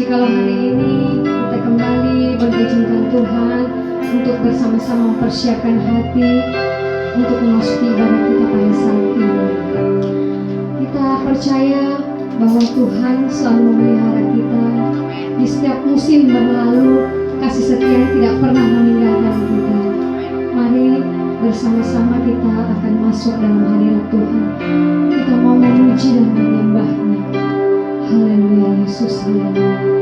Jikalau hari ini kita kembali berizinkan Tuhan untuk bersama-sama mempersiapkan hati untuk memasuki ibadah kita pada saat ini. Kita percaya bahwa Tuhan selalu memelihara kita di setiap musim berlalu. Kasih setia tidak pernah meninggalkan kita. Mari bersama-sama kita akan masuk dalam hadirat Tuhan. Kita mau memuji dan menyembah-Nya. Haleluya Yesus, haleluya.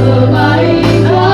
Kebaikan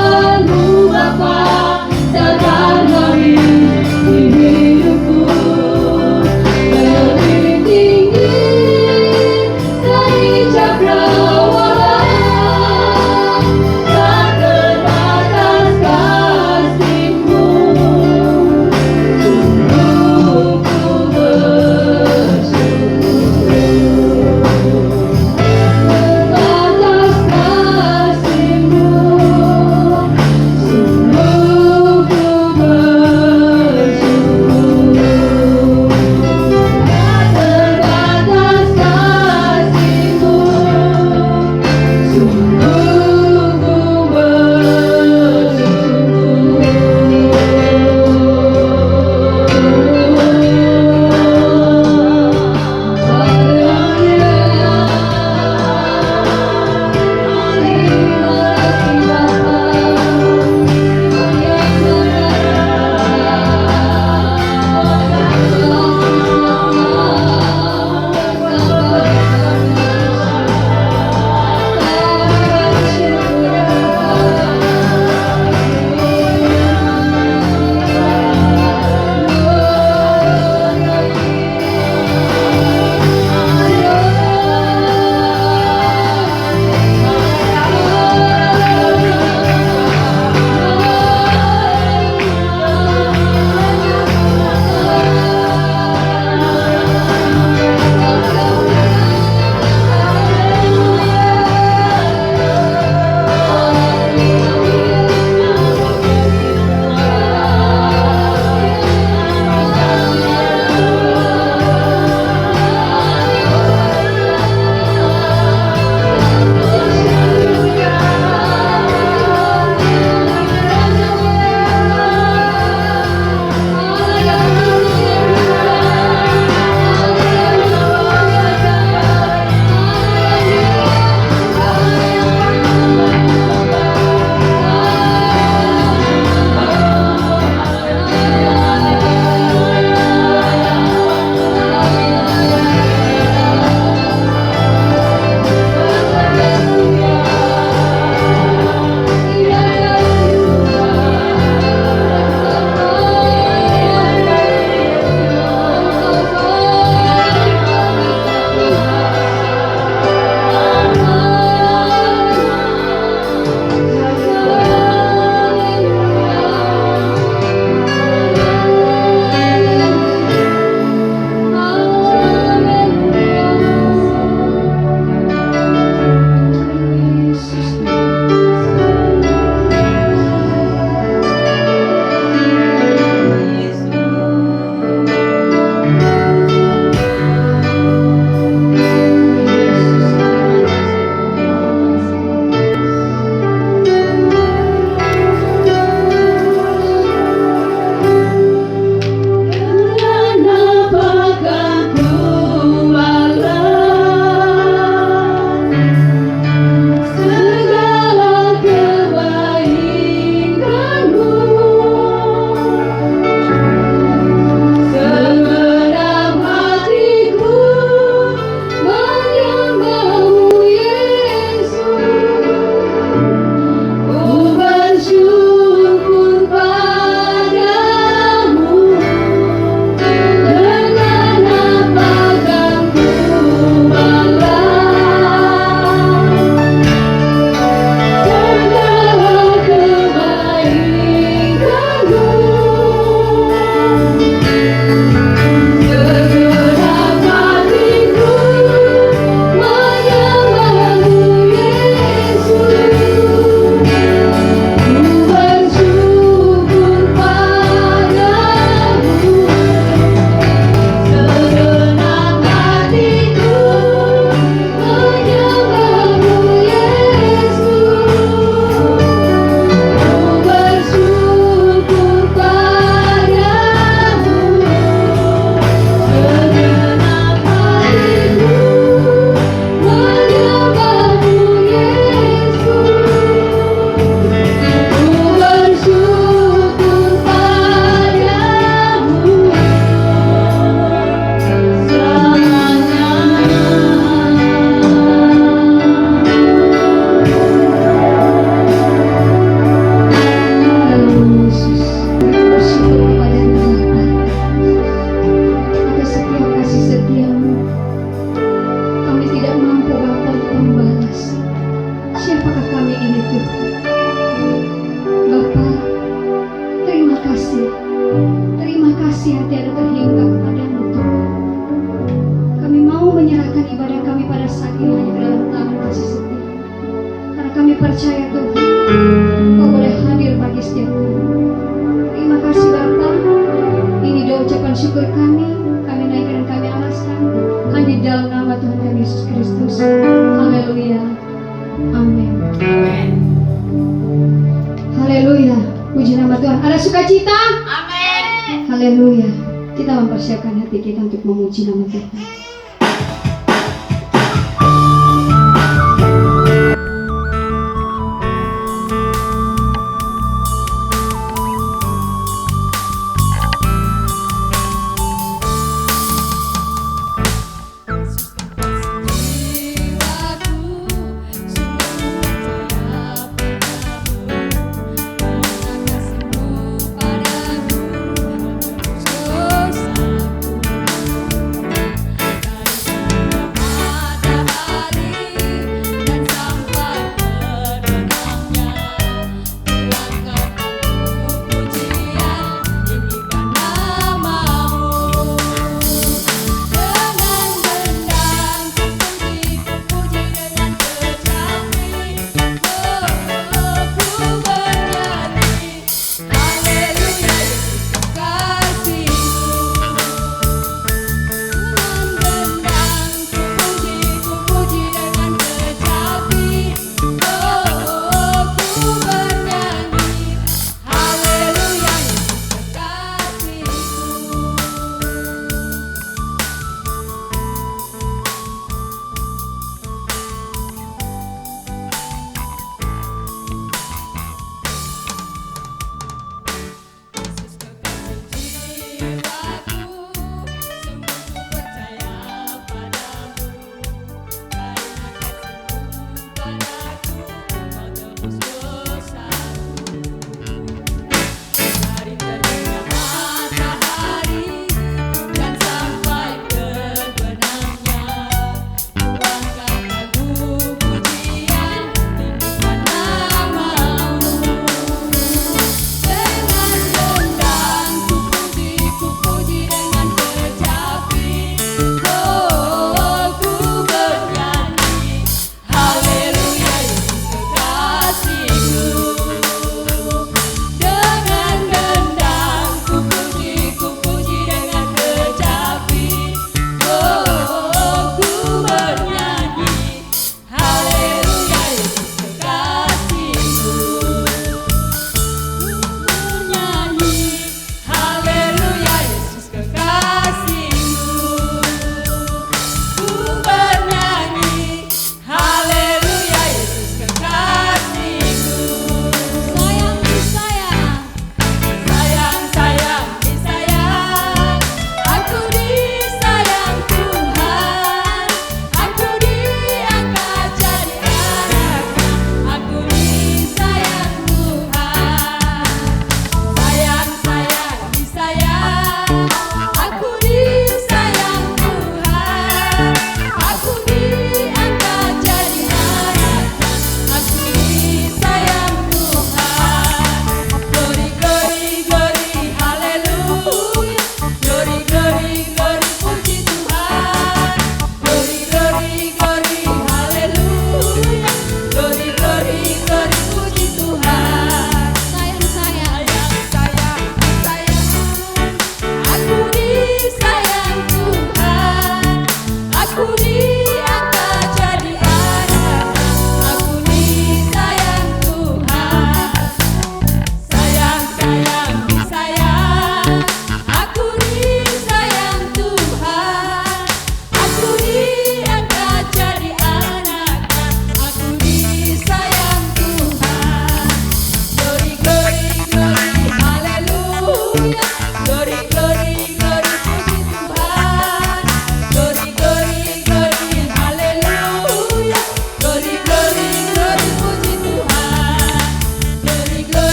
Haleluya. Puji nama Tuhan. Ada sukacita? Amin. Haleluya. Kita mempersiapkan hati kita untuk memuji nama Tuhan.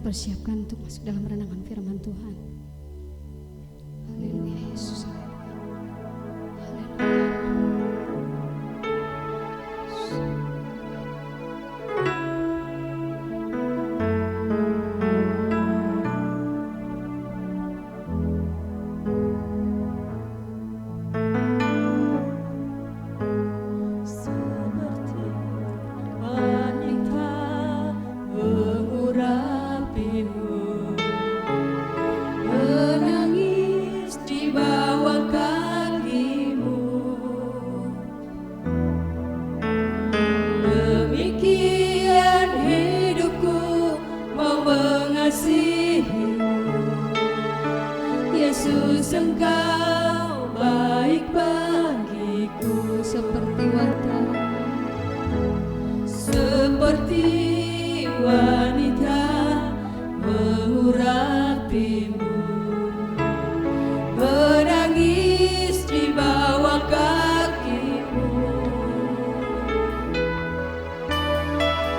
mempersiapkan untuk masuk dalam renangan firman Tuhan. Haleluya Yesus. Yesus, Engkau baik bagiku, seperti wadah, seperti wanita mengurapimu, menangis di bawah kakimu.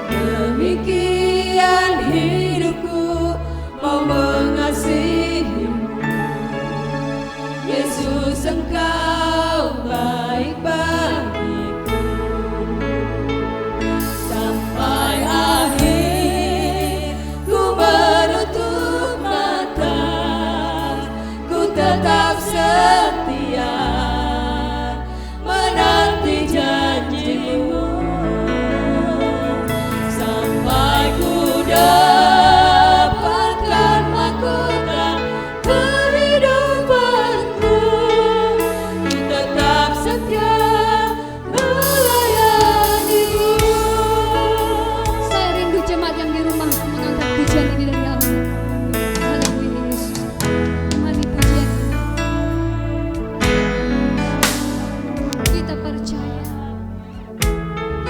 Demikian hidupku mau mengasihimu, Yesus, Engkau baik bagiku. Sampai akhir ku menutup mata, ku tetap setia menanti janjimu. Sampai ku dapatkan mahkota kehidupanku, ku tetap setia melayanimu. saya rindu jemaat yang di rumah mengangkat pujian ini dari Allah. Haleluya Yesus. Mari pujian ini. Kita percaya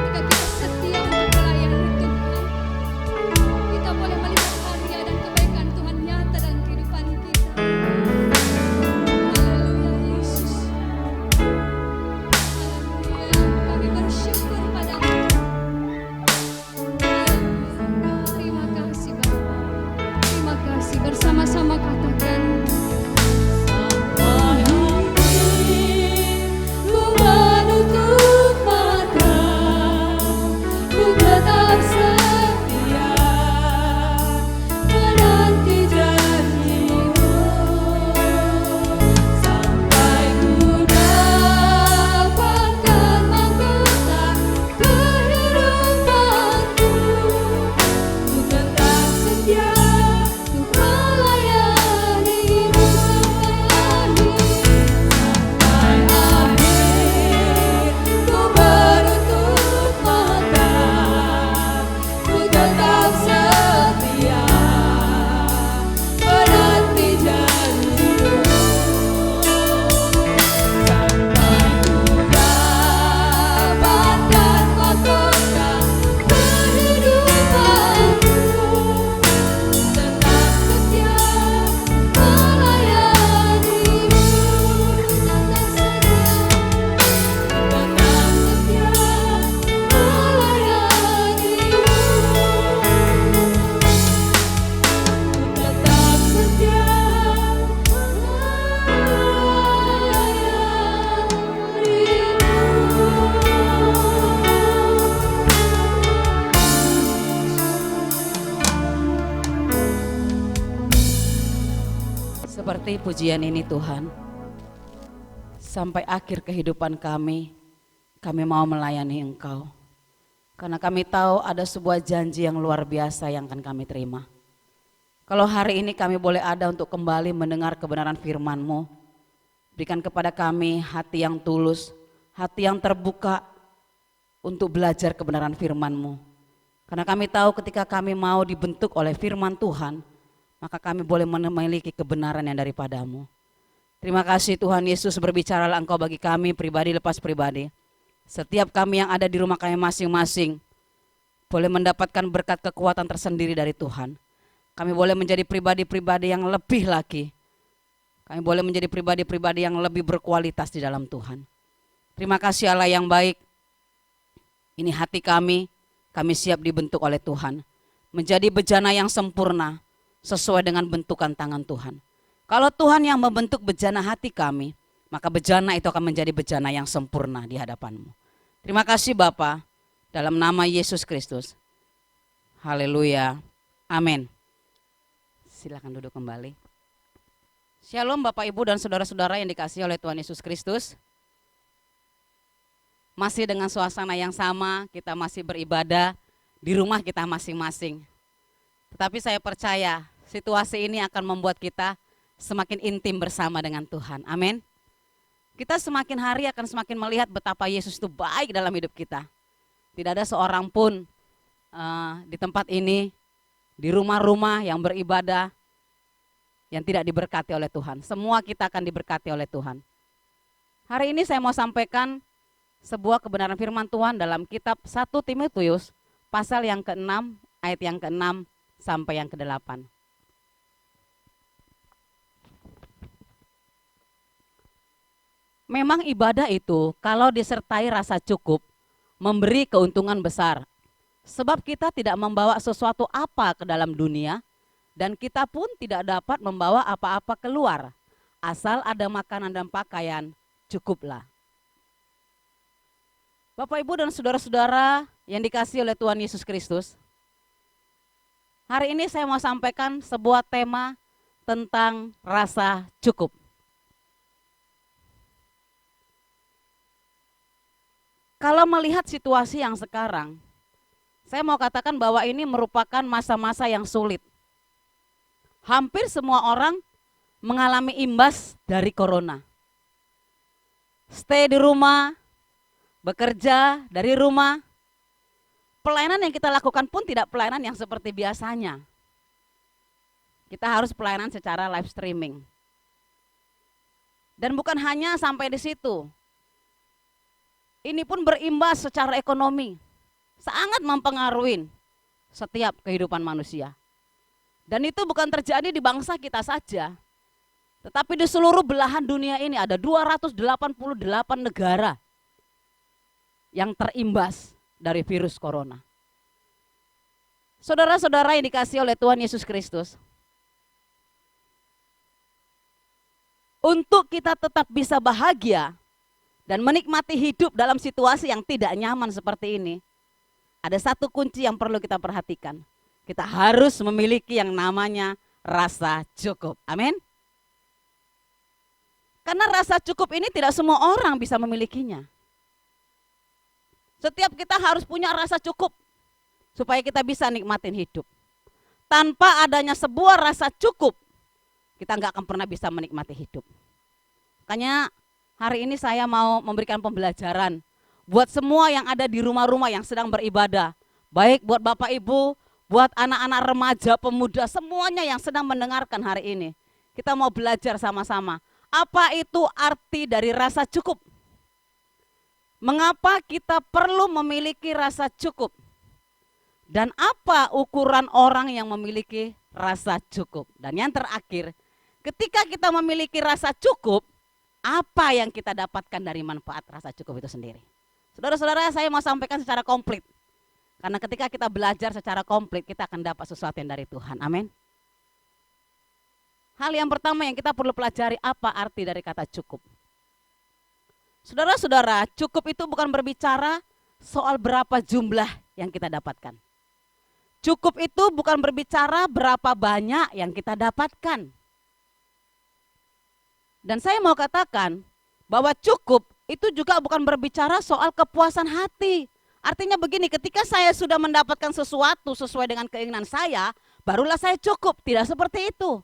ketika kita setia untuk melayani Tuhan, kita boleh melihat karya dan kebaikan Tuhan nyata dalam kehidupan kita. Haleluya Yesus. Haleluya. Kami bersyukur padamu. Terima kasih Bapa. Terima kasih, bersama-sama katakan. Sampai akhir ku menutup mata, ku tetap setia menanti janjimu. Sampai ku dapatkan mahkota kehidupanku, ku tetap setia untuk melayanimu sampai akhir. Ku menutup mata, ku tetap setia menanti janjimu. Sampai ku dapatkan mahkota kehidupanku, tetap setia melayanimu. Tetap setia melayanimu. Tetap setia Seperti pujian ini Tuhan, sampai akhir kehidupan kami mau melayani Engkau. Karena kami tahu ada sebuah janji yang luar biasa yang akan kami terima. Kalau hari ini kami boleh ada untuk kembali mendengar kebenaran firman-Mu, berikan kepada kami hati yang tulus, hati yang terbuka untuk belajar kebenaran firman-Mu. Karena kami tahu ketika kami mau dibentuk oleh firman Tuhan, maka kami boleh memiliki kebenaran yang daripada-Mu. Terima kasih Tuhan Yesus, berbicaralah Engkau bagi kami pribadi lepas pribadi. Setiap kami yang ada di rumah kami masing-masing boleh mendapatkan berkat kekuatan tersendiri dari Tuhan. Kami boleh menjadi pribadi-pribadi yang lebih lagi. Kami boleh menjadi pribadi-pribadi yang lebih berkualitas di dalam Tuhan. Terima kasih Allah yang baik. Ini hati kami siap dibentuk oleh Tuhan. Menjadi bejana yang sempurna sesuai dengan bentukan tangan Tuhan. Kalau Tuhan yang membentuk bejana hati kami, maka bejana itu akan menjadi bejana yang sempurna di hadapan-Mu. Terima kasih Bapa, dalam nama Yesus Kristus. Haleluya. Amin. Silakan duduk kembali. Shalom Bapak Ibu dan saudara-saudara yang dikasihi oleh Tuhan Yesus Kristus. Masih dengan suasana yang sama, kita masih beribadah di rumah kita masing-masing. Tetapi saya percaya situasi ini akan membuat kita semakin intim bersama dengan Tuhan. Amin. Kita semakin hari akan semakin melihat betapa Yesus itu baik dalam hidup kita. Tidak ada seorang pun di tempat ini, di rumah-rumah yang beribadah, yang tidak diberkati oleh Tuhan. Semua kita akan diberkati oleh Tuhan. Hari ini saya mau sampaikan sebuah kebenaran firman Tuhan dalam kitab 1 Timotius pasal yang ke-6 ayat yang ke-6 sampai yang ke-8. Memang ibadah itu kalau disertai rasa cukup memberi keuntungan besar. Sebab kita tidak membawa sesuatu apa ke dalam dunia dan kita pun tidak dapat membawa apa-apa keluar. Asal ada makanan dan pakaian, cukuplah. Bapak, Ibu, dan saudara-saudara yang dikasihi oleh Tuhan Yesus Kristus, hari ini saya mau sampaikan sebuah tema tentang rasa cukup. Kalau melihat situasi yang sekarang, saya mau katakan bahwa ini merupakan masa-masa yang sulit. Hampir semua orang mengalami imbas dari corona. Stay di rumah, bekerja dari rumah. Pelayanan yang kita lakukan pun tidak pelayanan yang seperti biasanya. Kita harus pelayanan secara live streaming. Dan bukan hanya sampai di situ. Ini pun berimbas secara ekonomi, sangat mempengaruhi setiap kehidupan manusia. Dan itu bukan terjadi di bangsa kita saja, tetapi di seluruh belahan dunia ini ada 288 negara yang terimbas dari virus corona. Saudara-saudara yang dikasihi oleh Tuhan Yesus Kristus, untuk kita tetap bisa bahagia dan menikmati hidup dalam situasi yang tidak nyaman seperti ini, ada satu kunci yang perlu kita perhatikan. Kita harus memiliki yang namanya rasa cukup. Amin. Karena rasa cukup ini tidak semua orang bisa memilikinya. Setiap kita harus punya rasa cukup supaya kita bisa nikmatin hidup. Tanpa adanya sebuah rasa cukup, kita nggak akan pernah bisa menikmati hidup. Makanya hari ini saya mau memberikan pembelajaran buat semua yang ada di rumah-rumah yang sedang beribadah. Baik buat Bapak Ibu, buat anak-anak remaja, pemuda, semuanya yang sedang mendengarkan hari ini. Kita mau belajar sama-sama. Apa itu arti dari rasa cukup? Mengapa kita perlu memiliki rasa cukup? Dan apa ukuran orang yang memiliki rasa cukup? Dan yang terakhir, ketika kita memiliki rasa cukup, apa yang kita dapatkan dari manfaat rasa cukup itu sendiri? Saudara-saudara, saya mau sampaikan secara komplit. Karena ketika kita belajar secara komplit, kita akan dapat sesuatu yang dari Tuhan. Amin. Hal yang pertama yang kita perlu pelajari, apa arti dari kata cukup? Saudara-saudara, cukup itu bukan berbicara soal berapa jumlah yang kita dapatkan. Cukup itu bukan berbicara berapa banyak yang kita dapatkan. Dan saya mau katakan bahwa cukup itu juga bukan berbicara soal kepuasan hati. Artinya begini, ketika saya sudah mendapatkan sesuatu sesuai dengan keinginan saya, barulah saya cukup. Tidak seperti itu.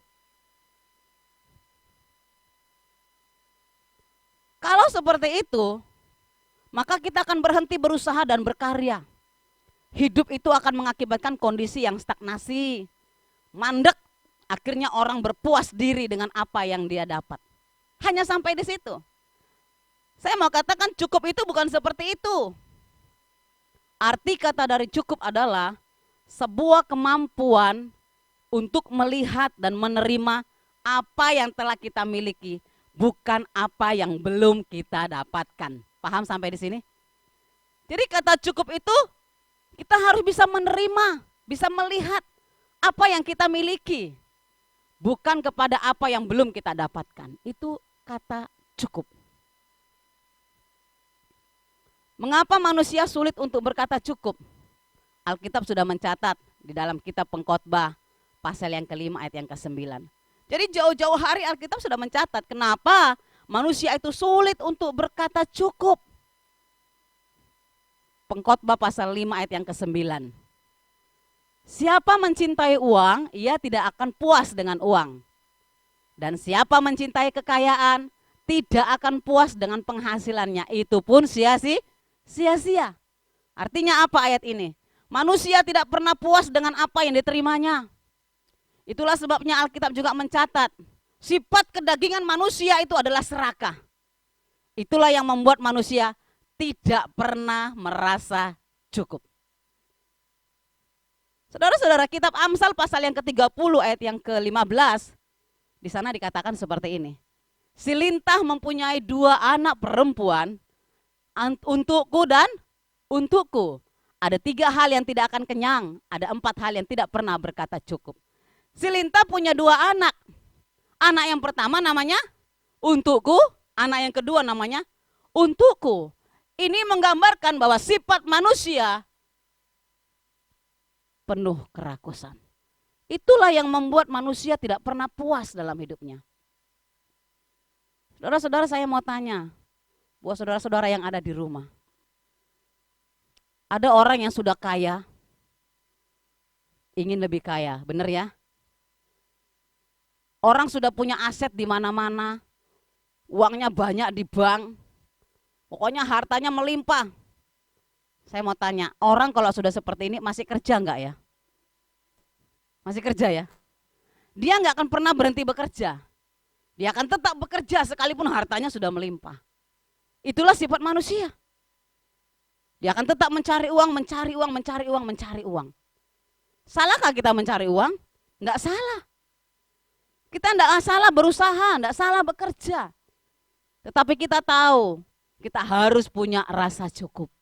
Kalau seperti itu, maka kita akan berhenti berusaha dan berkarya. Hidup itu akan mengakibatkan kondisi yang stagnasi, mandek, akhirnya orang berpuas diri dengan apa yang dia dapat. Hanya sampai di situ. Saya mau katakan cukup itu bukan seperti itu. Arti kata dari cukup adalah sebuah kemampuan untuk melihat dan menerima apa yang telah kita miliki, bukan apa yang belum kita dapatkan. Paham sampai di sini? Jadi kata cukup itu kita harus bisa menerima, bisa melihat apa yang kita miliki, bukan kepada apa yang belum kita dapatkan. Itu kata cukup. Mengapa manusia sulit untuk berkata cukup? Alkitab sudah mencatat di dalam kitab Pengkhotbah pasal yang ke-5 ayat yang ke-9. Jadi jauh-jauh hari Alkitab sudah mencatat kenapa manusia itu sulit untuk berkata cukup. Pengkhotbah pasal 5 ayat yang ke-9. Siapa mencintai uang, ia tidak akan puas dengan uang. Dan siapa mencintai kekayaan, tidak akan puas dengan penghasilannya. Itu pun sia-sia. Artinya apa ayat ini? Manusia tidak pernah puas dengan apa yang diterimanya. Itulah sebabnya Alkitab juga mencatat, sifat kedagingan manusia itu adalah serakah. Itulah yang membuat manusia tidak pernah merasa cukup. Saudara-saudara, kitab Amsal pasal yang ke-30 ayat yang ke-15, di sana dikatakan seperti ini. Si lintah mempunyai 2 anak perempuan, untukku dan untukku. Ada 3 hal yang tidak akan kenyang, ada 4 hal yang tidak pernah berkata cukup. Si lintah punya 2 anak. Anak yang pertama namanya untukku, anak yang kedua namanya untukku. Ini menggambarkan bahwa sifat manusia penuh kerakusan. Itulah yang membuat manusia tidak pernah puas dalam hidupnya. Saudara-saudara, saya mau tanya buat saudara-saudara yang ada di rumah. Ada orang yang sudah kaya, ingin lebih kaya, benar ya? Orang sudah punya aset di mana-mana, uangnya banyak di bank, pokoknya hartanya melimpah. Saya mau tanya, orang kalau sudah seperti ini masih kerja enggak ya? Masih kerja ya? Dia enggak akan pernah berhenti bekerja. Dia akan tetap bekerja sekalipun hartanya sudah melimpah. Itulah sifat manusia. Dia akan tetap mencari uang, mencari uang, mencari uang, mencari uang. Salahkah kita mencari uang? Enggak salah. Kita enggak salah berusaha, enggak salah bekerja. Tetapi kita tahu, kita harus punya rasa cukup.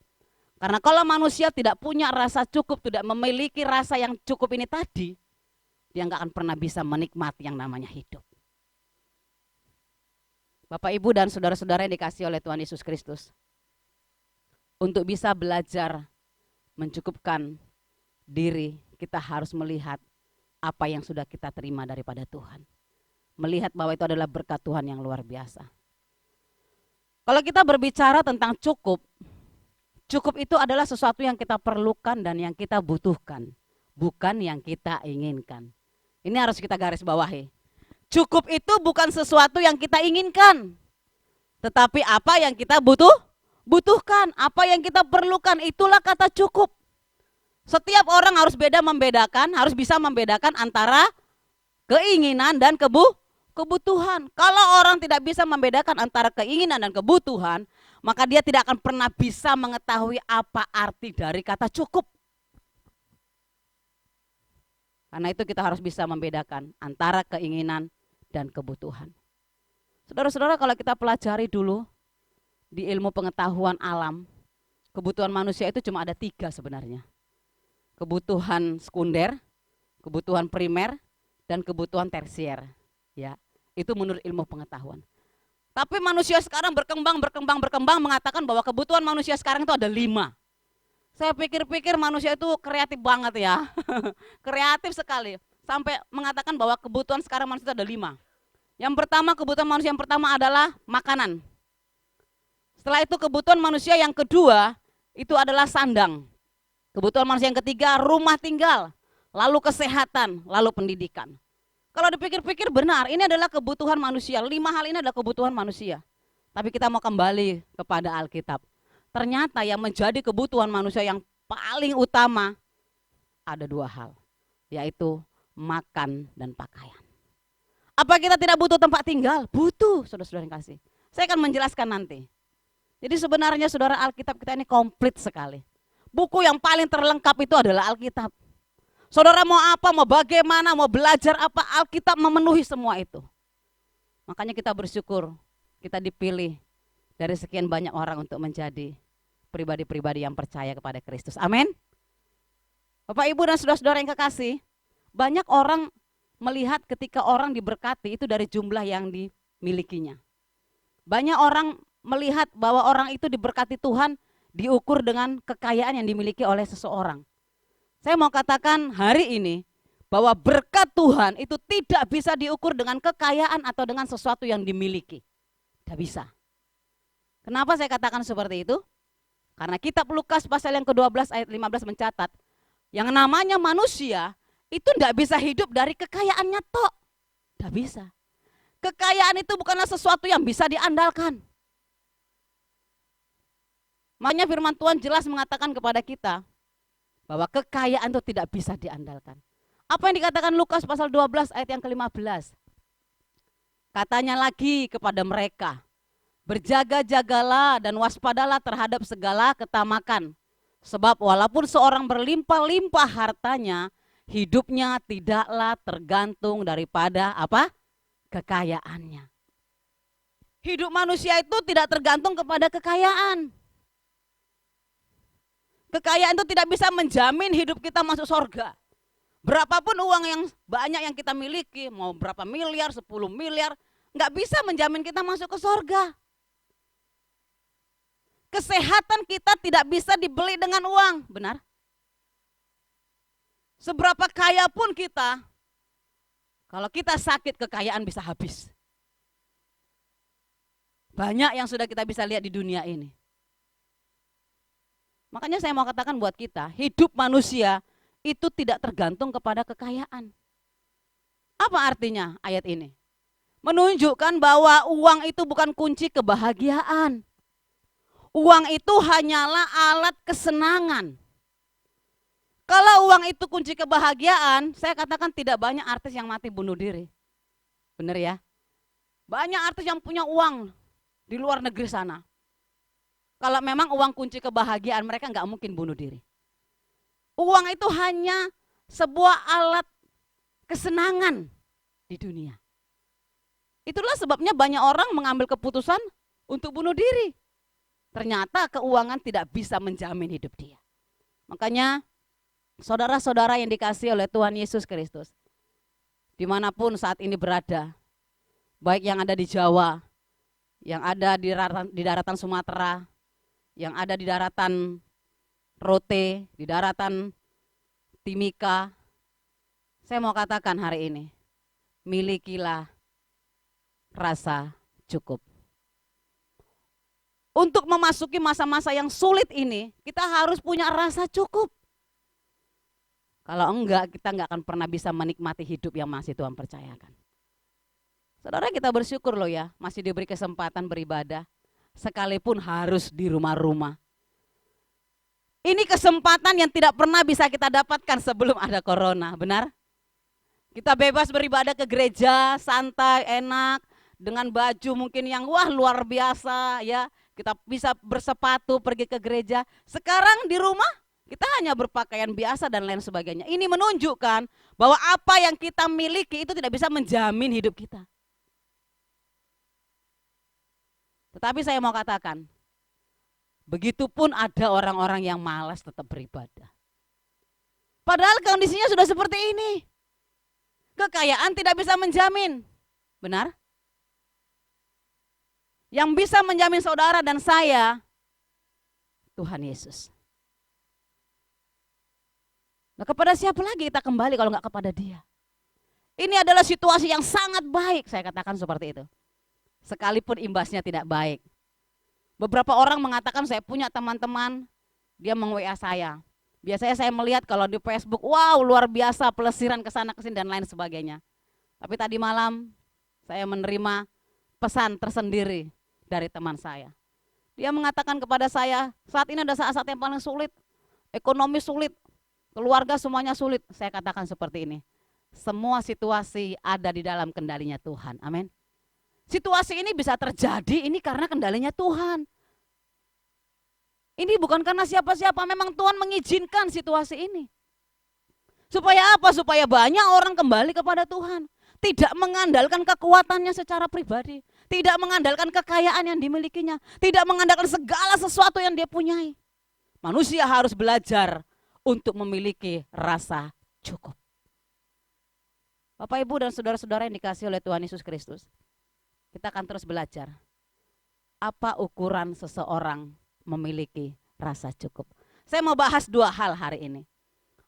Karena kalau manusia tidak punya rasa cukup, tidak memiliki rasa yang cukup ini tadi, dia enggak akan pernah bisa menikmati yang namanya hidup. Bapak, Ibu, dan saudara-saudara yang dikasihi oleh Tuhan Yesus Kristus. Untuk bisa belajar mencukupkan diri, kita harus melihat apa yang sudah kita terima daripada Tuhan. Melihat bahwa itu adalah berkat Tuhan yang luar biasa. Kalau kita berbicara tentang cukup, cukup itu adalah sesuatu yang kita perlukan dan yang kita butuhkan, bukan yang kita inginkan. Ini harus kita garis bawahi. Cukup itu bukan sesuatu yang kita inginkan, tetapi apa yang kita butuhkan, apa yang kita perlukan, itulah kata cukup. Setiap orang harus membedakan, harus bisa membedakan antara keinginan dan kebutuhan. Kalau orang tidak bisa membedakan antara keinginan dan kebutuhan, maka dia tidak akan pernah bisa mengetahui apa arti dari kata cukup. Karena itu kita harus bisa membedakan antara keinginan dan kebutuhan. Saudara-saudara, kalau kita pelajari dulu di ilmu pengetahuan alam, kebutuhan manusia itu cuma ada 3 sebenarnya. Kebutuhan sekunder, kebutuhan primer, dan kebutuhan tersier. Ya, itu menurut ilmu pengetahuan. Tapi manusia sekarang berkembang mengatakan bahwa kebutuhan manusia sekarang itu ada 5. Saya pikir-pikir manusia itu kreatif banget ya. Kreatif sekali. Sampai mengatakan bahwa kebutuhan sekarang manusia itu ada 5. Yang pertama, kebutuhan manusia yang pertama adalah makanan. Setelah itu kebutuhan manusia yang kedua itu adalah sandang. Kebutuhan manusia yang ketiga rumah tinggal, lalu kesehatan, lalu pendidikan. Kalau dipikir-pikir benar, ini adalah kebutuhan manusia. 5 hal ini adalah kebutuhan manusia. Tapi kita mau kembali kepada Alkitab. Ternyata yang menjadi kebutuhan manusia yang paling utama ada 2 hal, yaitu makan dan pakaian. Apa kita tidak butuh tempat tinggal? Butuh, saudara-saudara yang kasih. Saya akan menjelaskan nanti. Jadi sebenarnya saudara, Alkitab kita ini komplit sekali. Buku yang paling terlengkap itu adalah Alkitab. Saudara mau apa, mau bagaimana, mau belajar apa, Alkitab memenuhi semua itu. Makanya kita bersyukur, kita dipilih dari sekian banyak orang untuk menjadi pribadi-pribadi yang percaya kepada Kristus. Amin. Bapak, Ibu, dan saudara-saudara yang kekasih, banyak orang melihat ketika orang diberkati itu dari jumlah yang dimilikinya. Banyak orang melihat bahwa orang itu diberkati Tuhan diukur dengan kekayaan yang dimiliki oleh seseorang. Saya mau katakan hari ini bahwa berkat Tuhan itu tidak bisa diukur dengan kekayaan atau dengan sesuatu yang dimiliki. Tidak bisa. Kenapa saya katakan seperti itu? Karena kitab Lukas pasal yang ke-12 ayat 15 mencatat, yang namanya manusia itu tidak bisa hidup dari kekayaannya tok. Tidak bisa. Kekayaan itu bukanlah sesuatu yang bisa diandalkan. Makanya firman Tuhan jelas mengatakan kepada kita bahwa kekayaan itu tidak bisa diandalkan. Apa yang dikatakan Lukas pasal 12 ayat yang ke-15? Katanya lagi kepada mereka, berjaga-jagalah dan waspadalah terhadap segala ketamakan. Sebab walaupun seorang berlimpah-limpah hartanya, hidupnya tidaklah tergantung daripada apa? Kekayaannya. Hidup manusia itu tidak tergantung kepada kekayaan. Kekayaan itu tidak bisa menjamin hidup kita masuk surga. Berapapun uang yang banyak yang kita miliki, mau berapa miliar, 10 miliar, nggak bisa menjamin kita masuk ke surga. Kesehatan kita tidak bisa dibeli dengan uang, benar? Seberapa kaya pun kita, kalau kita sakit kekayaan bisa habis. Banyak yang sudah kita bisa lihat di dunia ini. Makanya saya mau katakan buat kita, hidup manusia itu tidak tergantung kepada kekayaan. Apa artinya ayat ini? Menunjukkan bahwa uang itu bukan kunci kebahagiaan. Uang itu hanyalah alat kesenangan. Kalau uang itu kunci kebahagiaan, saya katakan tidak banyak artis yang mati bunuh diri. Benar ya? Banyak artis yang punya uang di luar negeri sana. Kalau memang uang kunci kebahagiaan, mereka nggak mungkin bunuh diri. Uang itu hanya sebuah alat kesenangan di dunia. Itulah sebabnya banyak orang mengambil keputusan untuk bunuh diri. Ternyata keuangan tidak bisa menjamin hidup dia. Makanya saudara-saudara yang dikasihi oleh Tuhan Yesus Kristus, dimanapun saat ini berada, baik yang ada di Jawa, yang ada di daratan Sumatera, yang ada di daratan Rote, di daratan Timika, saya mau katakan hari ini, milikilah rasa cukup. Untuk memasuki masa-masa yang sulit ini, kita harus punya rasa cukup. Kalau enggak, kita enggak akan pernah bisa menikmati hidup yang masih Tuhan percayakan. Saudara, kita bersyukur loh ya, masih diberi kesempatan beribadah, sekalipun harus di rumah-rumah. Ini kesempatan yang tidak pernah bisa kita dapatkan sebelum ada corona, benar? Kita bebas beribadah ke gereja, santai, enak, dengan baju mungkin yang wah luar biasa ya. Kita bisa bersepatu pergi ke gereja. Sekarang di rumah kita hanya berpakaian biasa dan lain sebagainya. Ini menunjukkan bahwa apa yang kita miliki itu tidak bisa menjamin hidup kita. Tetapi saya mau katakan, begitupun ada orang-orang yang malas tetap beribadah. Padahal kondisinya sudah seperti ini. Kekayaan tidak bisa menjamin. Benar? Yang bisa menjamin saudara dan saya, Tuhan Yesus. Nah, kepada siapa lagi kita kembali kalau nggak kepada Dia? Ini adalah situasi yang sangat baik, saya katakan seperti itu. Sekalipun imbasnya tidak baik. Beberapa orang mengatakan saya punya teman-teman, dia meng-WA saya. Biasanya saya melihat kalau di Facebook, wow luar biasa pelesiran ke sana ke sini dan lain sebagainya. Tapi tadi malam saya menerima pesan tersendiri dari teman saya. Dia mengatakan kepada saya, saat ini ada saat-saat yang paling sulit, ekonomi sulit, keluarga semuanya sulit. Saya katakan seperti ini, semua situasi ada di dalam kendalinya Tuhan, amin. Situasi ini bisa terjadi ini karena kendalinya Tuhan. Ini bukan karena siapa-siapa, memang Tuhan mengizinkan situasi ini. Supaya apa? Supaya banyak orang kembali kepada Tuhan. Tidak mengandalkan kekuatannya secara pribadi. Tidak mengandalkan kekayaan yang dimilikinya. Tidak mengandalkan segala sesuatu yang dia punyai. Manusia harus belajar untuk memiliki rasa cukup. Bapak, Ibu, dan saudara-saudara yang dikasihi oleh Tuhan Yesus Kristus. Kita akan terus belajar. Apa ukuran seseorang memiliki rasa cukup? Saya mau bahas dua hal hari ini.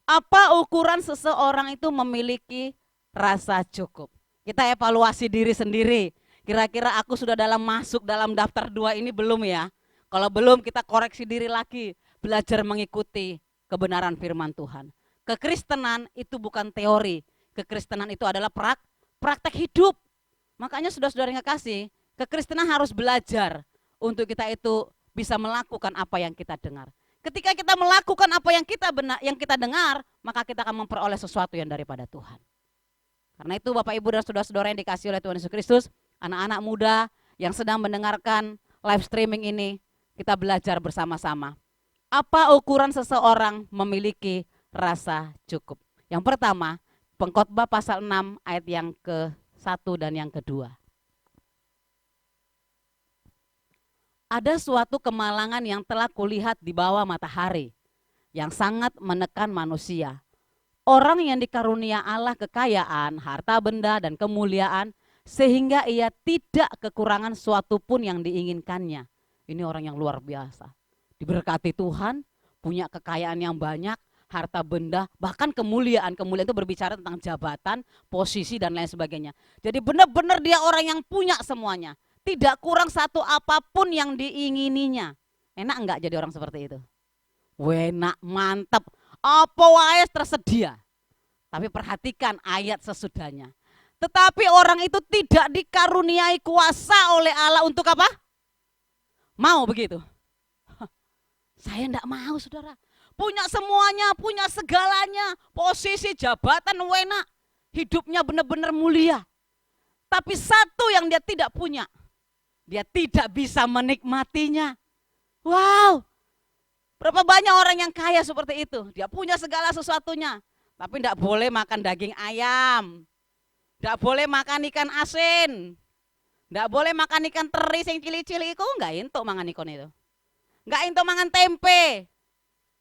Apa ukuran seseorang itu memiliki rasa cukup? Kita evaluasi diri sendiri. Kira-kira aku sudah masuk dalam daftar 2 ini belum ya? Kalau belum, kita koreksi diri lagi. Belajar mengikuti kebenaran firman Tuhan. Kekristenan itu bukan teori. Kekristenan itu adalah praktek hidup. Makanya saudara-saudara yang kekasih, kekristenan harus belajar untuk kita itu bisa melakukan apa yang kita dengar. Ketika kita melakukan apa yang kita dengar, maka kita akan memperoleh sesuatu yang daripada Tuhan. Karena itu Bapak Ibu dan saudara-saudara yang dikasihi oleh Tuhan Yesus Kristus, anak-anak muda yang sedang mendengarkan live streaming ini, kita belajar bersama-sama. Apa ukuran seseorang memiliki rasa cukup? Yang pertama, Pengkhotbah pasal 6 ayat yang ke-1 dan yang kedua. Ada suatu kemalangan yang telah kulihat di bawah matahari, yang sangat menekan manusia. Orang yang dikarunia Allah kekayaan, harta benda dan kemuliaan, sehingga ia tidak kekurangan suatu pun yang diinginkannya. Ini orang yang luar biasa. Diberkati Tuhan, punya kekayaan yang banyak, harta benda, bahkan kemuliaan. Kemuliaan itu berbicara tentang jabatan, posisi dan lain sebagainya. Jadi benar-benar dia orang yang punya semuanya. Tidak kurang satu apapun yang diingininya. Enak enggak jadi orang seperti itu? Enak, mantap. Apa wae tersedia. Tapi perhatikan ayat sesudahnya. Tetapi orang itu tidak dikaruniai kuasa oleh Allah untuk apa? Mau begitu? Saya enggak mau, saudara. Punya semuanya, punya segalanya. Posisi, jabatan, enak. Hidupnya benar-benar mulia. Tapi satu yang dia tidak punya. Dia tidak bisa menikmatinya. Wow, berapa banyak orang yang kaya seperti itu. Dia punya segala sesuatunya. Tapi tidak boleh makan daging ayam. Tidak boleh makan ikan asin. Tidak boleh makan ikan teri yang cili-cili. Itu enggak entuk mangan ikan itu. Enggak entuk mangan tempe.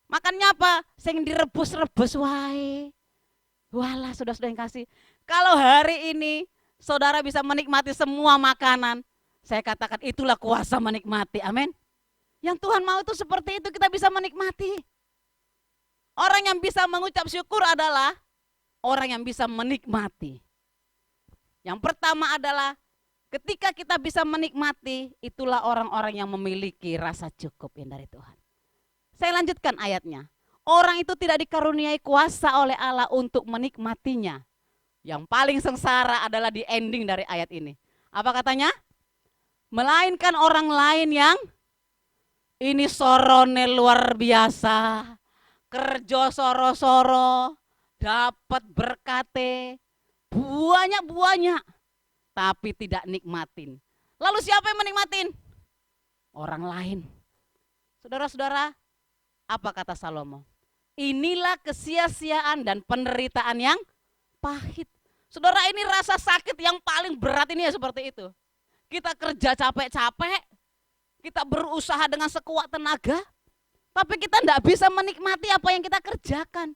Makannya apa? Sing direbus-rebus wae. Walah, saudara-saudara yang kasih. Kalau hari ini saudara bisa menikmati semua makanan, saya katakan itulah kuasa menikmati, amin. Yang Tuhan mau itu seperti itu, kita bisa menikmati. Orang yang bisa mengucap syukur adalah orang yang bisa menikmati. Yang pertama adalah ketika kita bisa menikmati, itulah orang-orang yang memiliki rasa cukup yang dari Tuhan. Saya lanjutkan ayatnya. Orang itu tidak dikaruniai kuasa oleh Allah untuk menikmatinya. Yang paling sengsara adalah di ending dari ayat ini. Apa katanya? Melainkan orang lain yang ini sorone luar biasa, kerja soro-soro, dapat berkate, banyak-banyak, tapi tidak nikmatin. Lalu siapa yang menikmatin? Orang lain. Saudara-saudara, apa kata Salomo? Inilah kesia-siaan dan penderitaan yang pahit. Saudara, ini rasa sakit yang paling berat ini ya seperti itu. Kita kerja capek-capek, kita berusaha dengan sekuat tenaga, tapi kita tidak bisa menikmati apa yang kita kerjakan.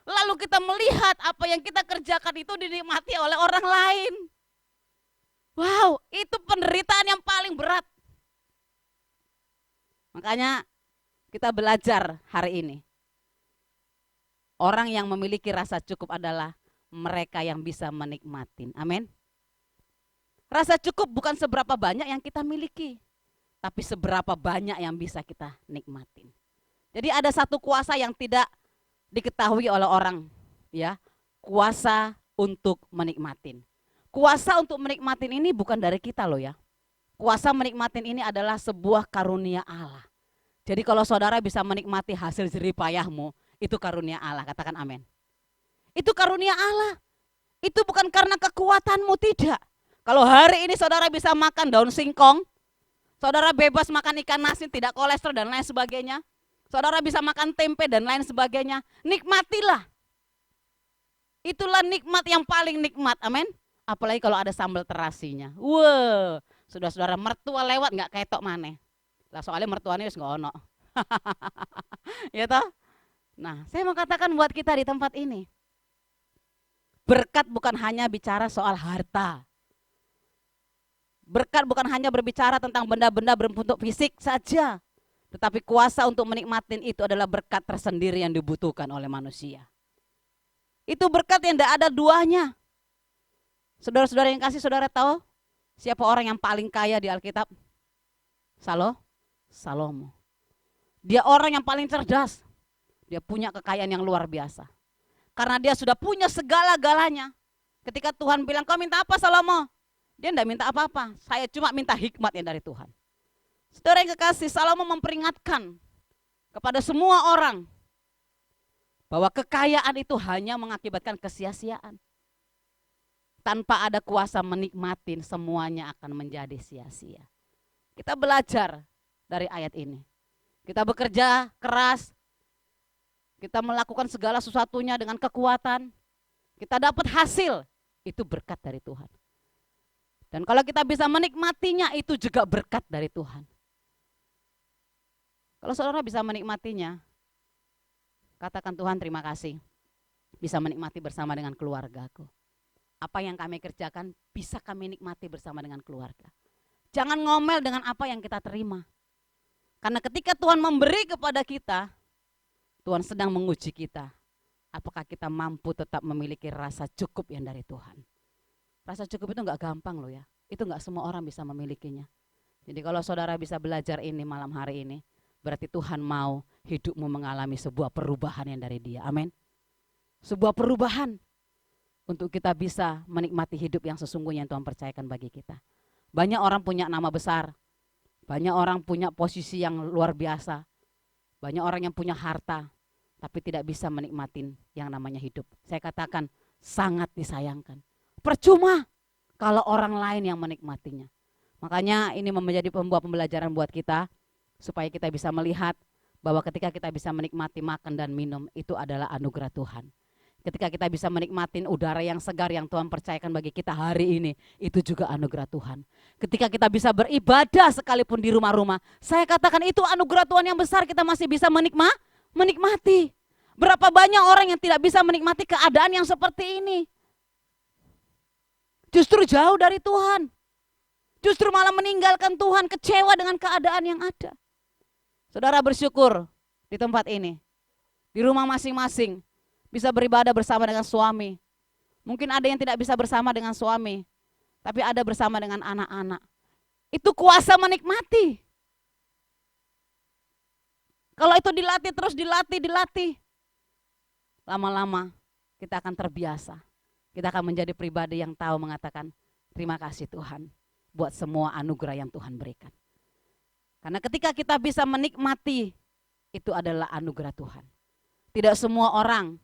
Lalu kita melihat apa yang kita kerjakan itu dinikmati oleh orang lain. Wow, itu penderitaan yang paling berat. Makanya kita belajar hari ini. Orang yang memiliki rasa cukup adalah mereka yang bisa menikmati. Amin. Rasa cukup bukan seberapa banyak yang kita miliki, tapi seberapa banyak yang bisa kita nikmatin. Jadi ada satu kuasa yang tidak diketahui oleh orang, ya, kuasa untuk menikmatin. Kuasa untuk menikmatin ini bukan dari kita loh ya. Kuasa menikmatin ini adalah sebuah karunia Allah. Jadi kalau saudara bisa menikmati hasil jerih payahmu, itu karunia Allah, katakan amin. Itu karunia Allah. Itu bukan karena kekuatanmu, tidak. Kalau hari ini saudara bisa makan daun singkong, saudara bebas makan ikan asin, tidak kolesterol dan lain sebagainya. Saudara bisa makan tempe dan lain sebagainya. Nikmatilah. Itulah nikmat yang paling nikmat, amin. Apalagi kalau ada sambal terasinya. Wow, saudara-saudara mertua lewat nggak ketok maneh. Lah soalnya mertuanya wis nggak ono. Ya toh? Nah, saya mau katakan buat kita di tempat ini. Berkat bukan hanya bicara soal harta. Berkat bukan hanya berbicara tentang benda-benda berbentuk fisik saja. Tetapi kuasa untuk menikmatin itu adalah berkat tersendiri yang dibutuhkan oleh manusia. Itu berkat yang tidak ada duanya. Saudara-saudara yang kasih, saudara tahu siapa orang yang paling kaya di Alkitab? Salomo. Dia orang yang paling cerdas. Dia punya kekayaan yang luar biasa. Karena dia sudah punya segala-galanya. Ketika Tuhan bilang, kau minta apa Salomo? Dia tidak minta apa-apa, saya cuma minta hikmat yang dari Tuhan. Saudara yang kekasih, Salomo memperingatkan kepada semua orang bahwa kekayaan itu hanya mengakibatkan kesia-siaan. Tanpa ada kuasa menikmatin, semuanya akan menjadi sia-sia. Kita belajar dari ayat ini. Kita bekerja keras, kita melakukan segala sesuatunya dengan kekuatan, kita dapat hasil, itu berkat dari Tuhan. Dan kalau kita bisa menikmatinya, itu juga berkat dari Tuhan. Kalau saudara bisa menikmatinya, katakan Tuhan terima kasih, bisa menikmati bersama dengan keluargaku. Apa yang kami kerjakan bisa kami nikmati bersama dengan keluarga. Jangan ngomel dengan apa yang kita terima. Karena ketika Tuhan memberi kepada kita, Tuhan sedang menguji kita. Apakah kita mampu tetap memiliki rasa cukup yang dari Tuhan. Rasa cukup itu enggak gampang loh ya. Itu enggak semua orang bisa memilikinya. Jadi kalau saudara bisa belajar ini malam hari ini, berarti Tuhan mau hidupmu mengalami sebuah perubahan yang dari Dia. Amin. Sebuah perubahan untuk kita bisa menikmati hidup yang sesungguhnya yang Tuhan percayakan bagi kita. Banyak orang punya nama besar, banyak orang punya posisi yang luar biasa, banyak orang yang punya harta, tapi tidak bisa menikmatin yang namanya hidup. Saya katakan sangat disayangkan. Percuma kalau orang lain yang menikmatinya. Makanya ini menjadi pembuat pembelajaran buat kita, supaya kita bisa melihat bahwa ketika kita bisa menikmati makan dan minum, itu adalah anugerah Tuhan. Ketika kita bisa menikmati udara yang segar yang Tuhan percayakan bagi kita hari ini, itu juga anugerah Tuhan. Ketika kita bisa beribadah sekalipun di rumah-rumah, saya katakan itu anugerah Tuhan yang besar, kita masih bisa menikmati. Berapa banyak orang yang tidak bisa menikmati keadaan yang seperti ini. Justru jauh dari Tuhan. Justru malah meninggalkan Tuhan, kecewa dengan keadaan yang ada. Saudara bersyukur di tempat ini, di rumah masing-masing, bisa beribadah bersama dengan suami. Mungkin ada yang tidak bisa bersama dengan suami, tapi ada bersama dengan anak-anak. Itu kuasa menikmati. Kalau itu dilatih terus, dilatih. Lama-lama kita akan terbiasa. Kita akan menjadi pribadi yang tahu mengatakan, terima kasih Tuhan buat semua anugerah yang Tuhan berikan. Karena ketika kita bisa menikmati, itu adalah anugerah Tuhan. Tidak semua orang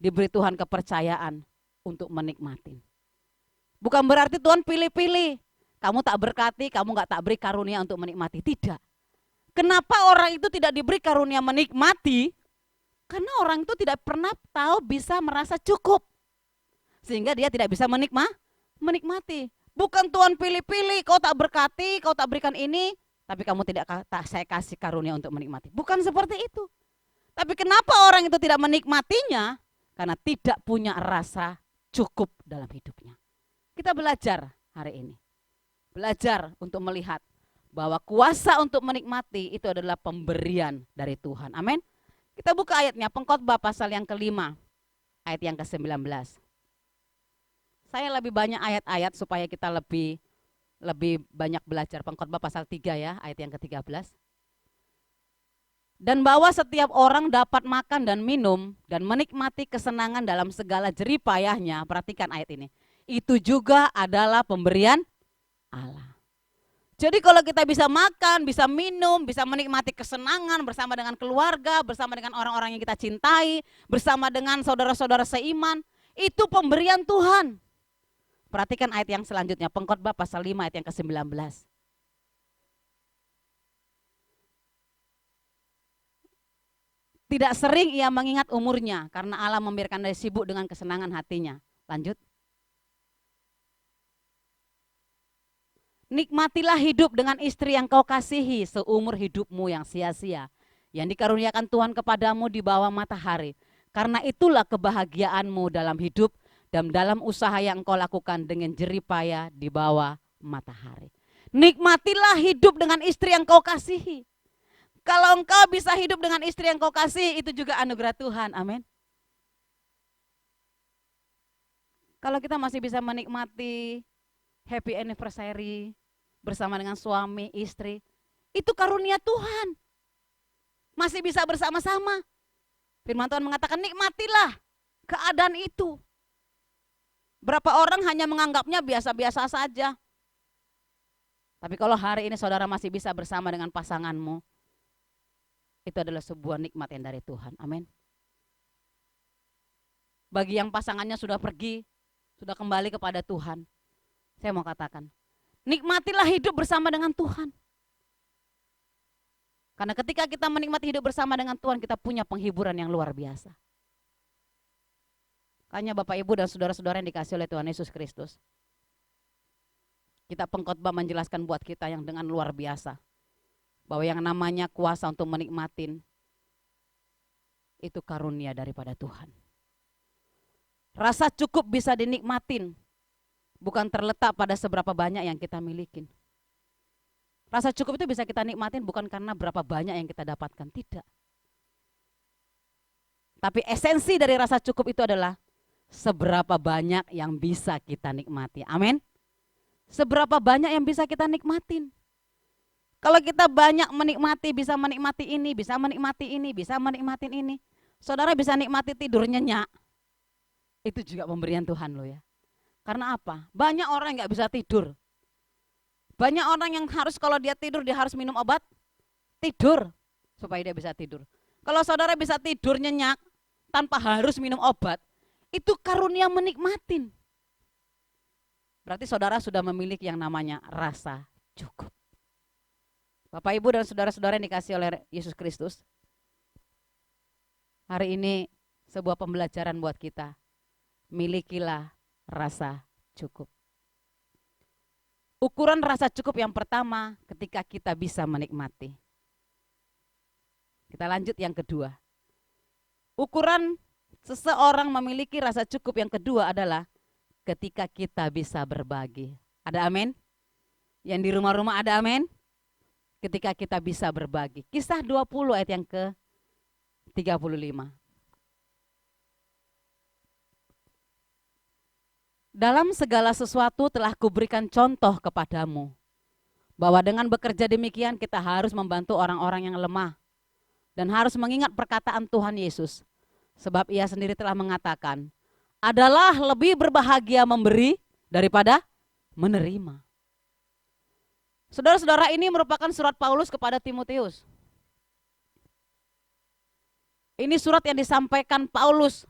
diberi Tuhan kepercayaan untuk menikmati. Bukan berarti Tuhan pilih-pilih. Kamu tak berkati, kamu gak tak beri karunia untuk menikmati. Tidak. Kenapa orang itu tidak diberi karunia menikmati? Karena orang itu tidak pernah tahu bisa merasa cukup. Sehingga dia tidak bisa menikmati. Bukan Tuhan pilih-pilih, kau tak berkati, kau tak berikan ini, tapi kamu tak saya kasih karunia untuk menikmati. Bukan seperti itu. Tapi kenapa orang itu tidak menikmatinya? Karena tidak punya rasa cukup dalam hidupnya. Kita belajar hari ini. Belajar untuk melihat bahwa kuasa untuk menikmati itu adalah pemberian dari Tuhan. Amin. Kita buka ayatnya, Pengkhotbah pasal yang ke-5, ayat yang ke-19. Saya lebih banyak ayat-ayat supaya kita lebih banyak belajar. Pengkhotbah pasal 3 ya, ayat yang ke-13. Dan bahwa setiap orang dapat makan dan minum dan menikmati kesenangan dalam segala jerih payahnya. Perhatikan ayat ini. Itu juga adalah pemberian Allah. Jadi kalau kita bisa makan, bisa minum, bisa menikmati kesenangan bersama dengan keluarga, bersama dengan orang-orang yang kita cintai, bersama dengan saudara-saudara seiman, itu pemberian Tuhan. Perhatikan ayat yang selanjutnya, Pengkhotbah pasal 5 ayat yang ke-19. Tidak sering ia mengingat umurnya karena Allah membiarkan dia sibuk dengan kesenangan hatinya. Lanjut. Nikmatilah hidup dengan istri yang kau kasihi seumur hidupmu yang sia-sia, yang dikaruniakan Tuhan kepadamu di bawah matahari. Karena itulah kebahagiaanmu dalam hidup dan dalam usaha yang engkau lakukan dengan jerih payah di bawah matahari. Nikmatilah hidup dengan istri yang kau kasihi. Kalau engkau bisa hidup dengan istri yang kau kasih, itu juga anugerah Tuhan. Amin. Kalau kita masih bisa menikmati happy anniversary bersama dengan suami, istri, itu karunia Tuhan. Masih bisa bersama-sama. Firman Tuhan mengatakan nikmatilah keadaan itu. Berapa orang hanya menganggapnya biasa-biasa saja. Tapi kalau hari ini saudara masih bisa bersama dengan pasanganmu, itu adalah sebuah nikmat yang dari Tuhan. Amin. Bagi yang pasangannya sudah pergi, sudah kembali kepada Tuhan, saya mau katakan, nikmatilah hidup bersama dengan Tuhan. Karena ketika kita menikmati hidup bersama dengan Tuhan, kita punya penghiburan yang luar biasa. Makanya Bapak Ibu dan saudara-saudara yang dikasih oleh Tuhan Yesus Kristus, kita pengkhotbah menjelaskan buat kita yang dengan luar biasa, bahwa yang namanya kuasa untuk menikmatin, itu karunia daripada Tuhan. Rasa cukup bisa dinikmatin, bukan terletak pada seberapa banyak yang kita milikin. Rasa cukup itu bisa kita nikmatin bukan karena berapa banyak yang kita dapatkan, tidak. Tapi esensi dari rasa cukup itu adalah seberapa banyak yang bisa kita nikmati. Amin. Seberapa banyak yang bisa kita nikmatin. Kalau kita banyak menikmati, bisa menikmati ini, bisa menikmati ini, bisa menikmati ini. Saudara bisa nikmati tidur nyenyak. Itu juga pemberian Tuhan loh ya. Karena apa? Banyak orang yang gak bisa tidur. Banyak orang yang harus kalau dia tidur dia harus minum obat tidur supaya dia bisa tidur. Kalau saudara bisa tidur nyenyak tanpa harus minum obat, itu karunia menikmatin. Berarti saudara sudah memiliki yang namanya rasa cukup. Bapak Ibu dan saudara-saudara yang dikasih oleh Yesus Kristus, hari ini sebuah pembelajaran buat kita. Milikilah rasa cukup. Ukuran rasa cukup yang pertama ketika kita bisa menikmati. Kita lanjut yang kedua. Ukuran seseorang memiliki rasa cukup yang kedua adalah ketika kita bisa berbagi. Ada amin? Yang di rumah-rumah ada amin? Ketika kita bisa berbagi. Kisah 20 ayat yang ke-35. Dalam segala sesuatu telah kuberikan contoh kepadamu, bahwa dengan bekerja demikian kita harus membantu orang-orang yang lemah, dan harus mengingat perkataan Tuhan Yesus, sebab ia sendiri telah mengatakan, adalah lebih berbahagia memberi daripada menerima. Saudara-saudara, ini merupakan surat Paulus kepada Timotius. Ini surat yang disampaikan Paulus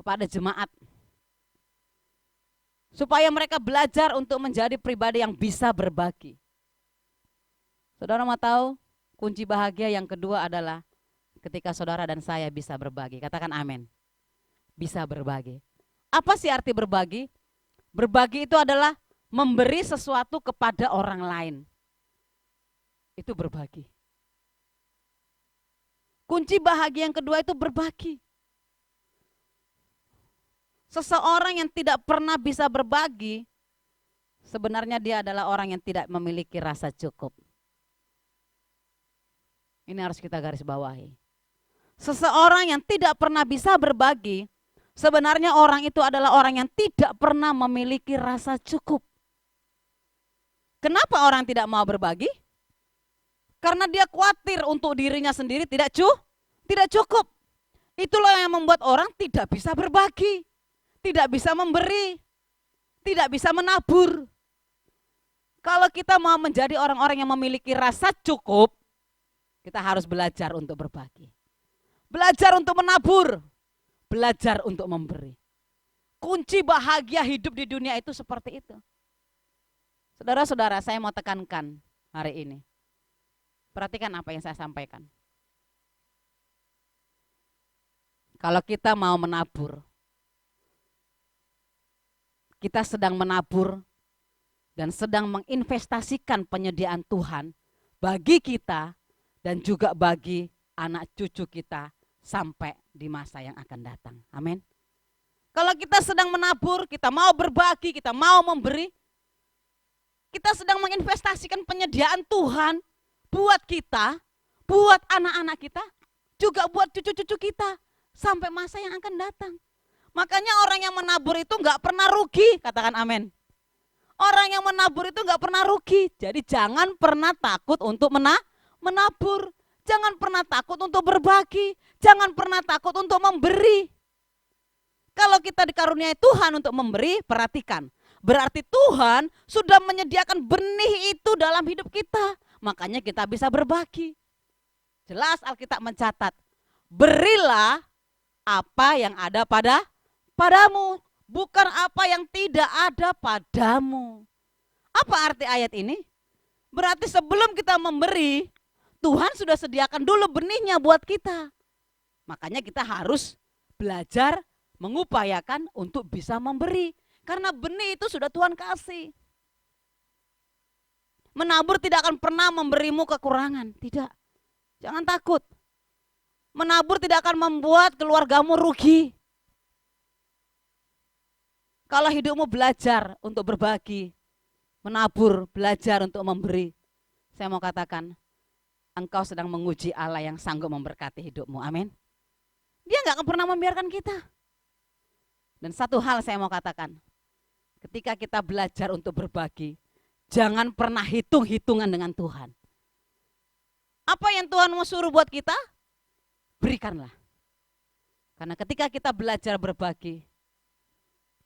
kepada jemaat. Supaya mereka belajar untuk menjadi pribadi yang bisa berbagi. Saudara mau tahu, kunci bahagia yang kedua adalah ketika saudara dan saya bisa berbagi. Katakan amin. Bisa berbagi. Apa sih arti berbagi? Berbagi itu adalah memberi sesuatu kepada orang lain. Itu berbagi. Kunci bahagia yang kedua itu berbagi. Seseorang yang tidak pernah bisa berbagi, sebenarnya dia adalah orang yang tidak memiliki rasa cukup. Ini harus kita garis bawahi. Seseorang yang tidak pernah bisa berbagi, sebenarnya orang itu adalah orang yang tidak pernah memiliki rasa cukup. Kenapa orang tidak mau berbagi? Karena dia khawatir untuk dirinya sendiri tidak cukup. Itulah yang membuat orang tidak bisa berbagi. Tidak bisa memberi, tidak bisa menabur. Kalau kita mau menjadi orang-orang yang memiliki rasa cukup, kita harus belajar untuk berbagi. Belajar untuk menabur, belajar untuk memberi. Kunci bahagia hidup di dunia itu seperti itu. Saudara-saudara, saya mau tekankan hari ini. Perhatikan apa yang saya sampaikan. Kalau kita mau menabur, kita sedang menabur dan sedang menginvestasikan penyediaan Tuhan bagi kita dan juga bagi anak cucu kita sampai di masa yang akan datang. Amin. Kalau kita sedang menabur, kita mau berbagi, kita mau memberi, kita sedang menginvestasikan penyediaan Tuhan buat kita, buat anak-anak kita, juga buat cucu-cucu kita sampai masa yang akan datang. Makanya orang yang menabur itu nggak pernah rugi, katakan amin. Orang yang menabur itu nggak pernah rugi, jadi jangan pernah takut untuk menabur. Jangan pernah takut untuk berbagi, jangan pernah takut untuk memberi. Kalau kita dikaruniai Tuhan untuk memberi, perhatikan. Berarti Tuhan sudah menyediakan benih itu dalam hidup kita, makanya kita bisa berbagi. Jelas Alkitab mencatat, berilah apa yang ada padamu, bukan apa yang tidak ada padamu. Apa arti ayat ini? Berarti sebelum kita memberi, Tuhan sudah sediakan dulu benihnya buat kita. Makanya kita harus belajar mengupayakan untuk bisa memberi. Karena benih itu sudah Tuhan kasih. Menabur tidak akan pernah memberimu kekurangan, tidak. Jangan takut. Menabur tidak akan membuat keluargamu rugi. Kalau hidupmu belajar untuk berbagi, menabur, belajar untuk memberi, saya mau katakan, engkau sedang menguji Allah yang sanggup memberkati hidupmu. Amin. Dia nggak akan pernah membiarkan kita. Dan satu hal saya mau katakan, ketika kita belajar untuk berbagi, jangan pernah hitung-hitungan dengan Tuhan. Apa yang Tuhan mau suruh buat kita, berikanlah. Karena ketika kita belajar berbagi,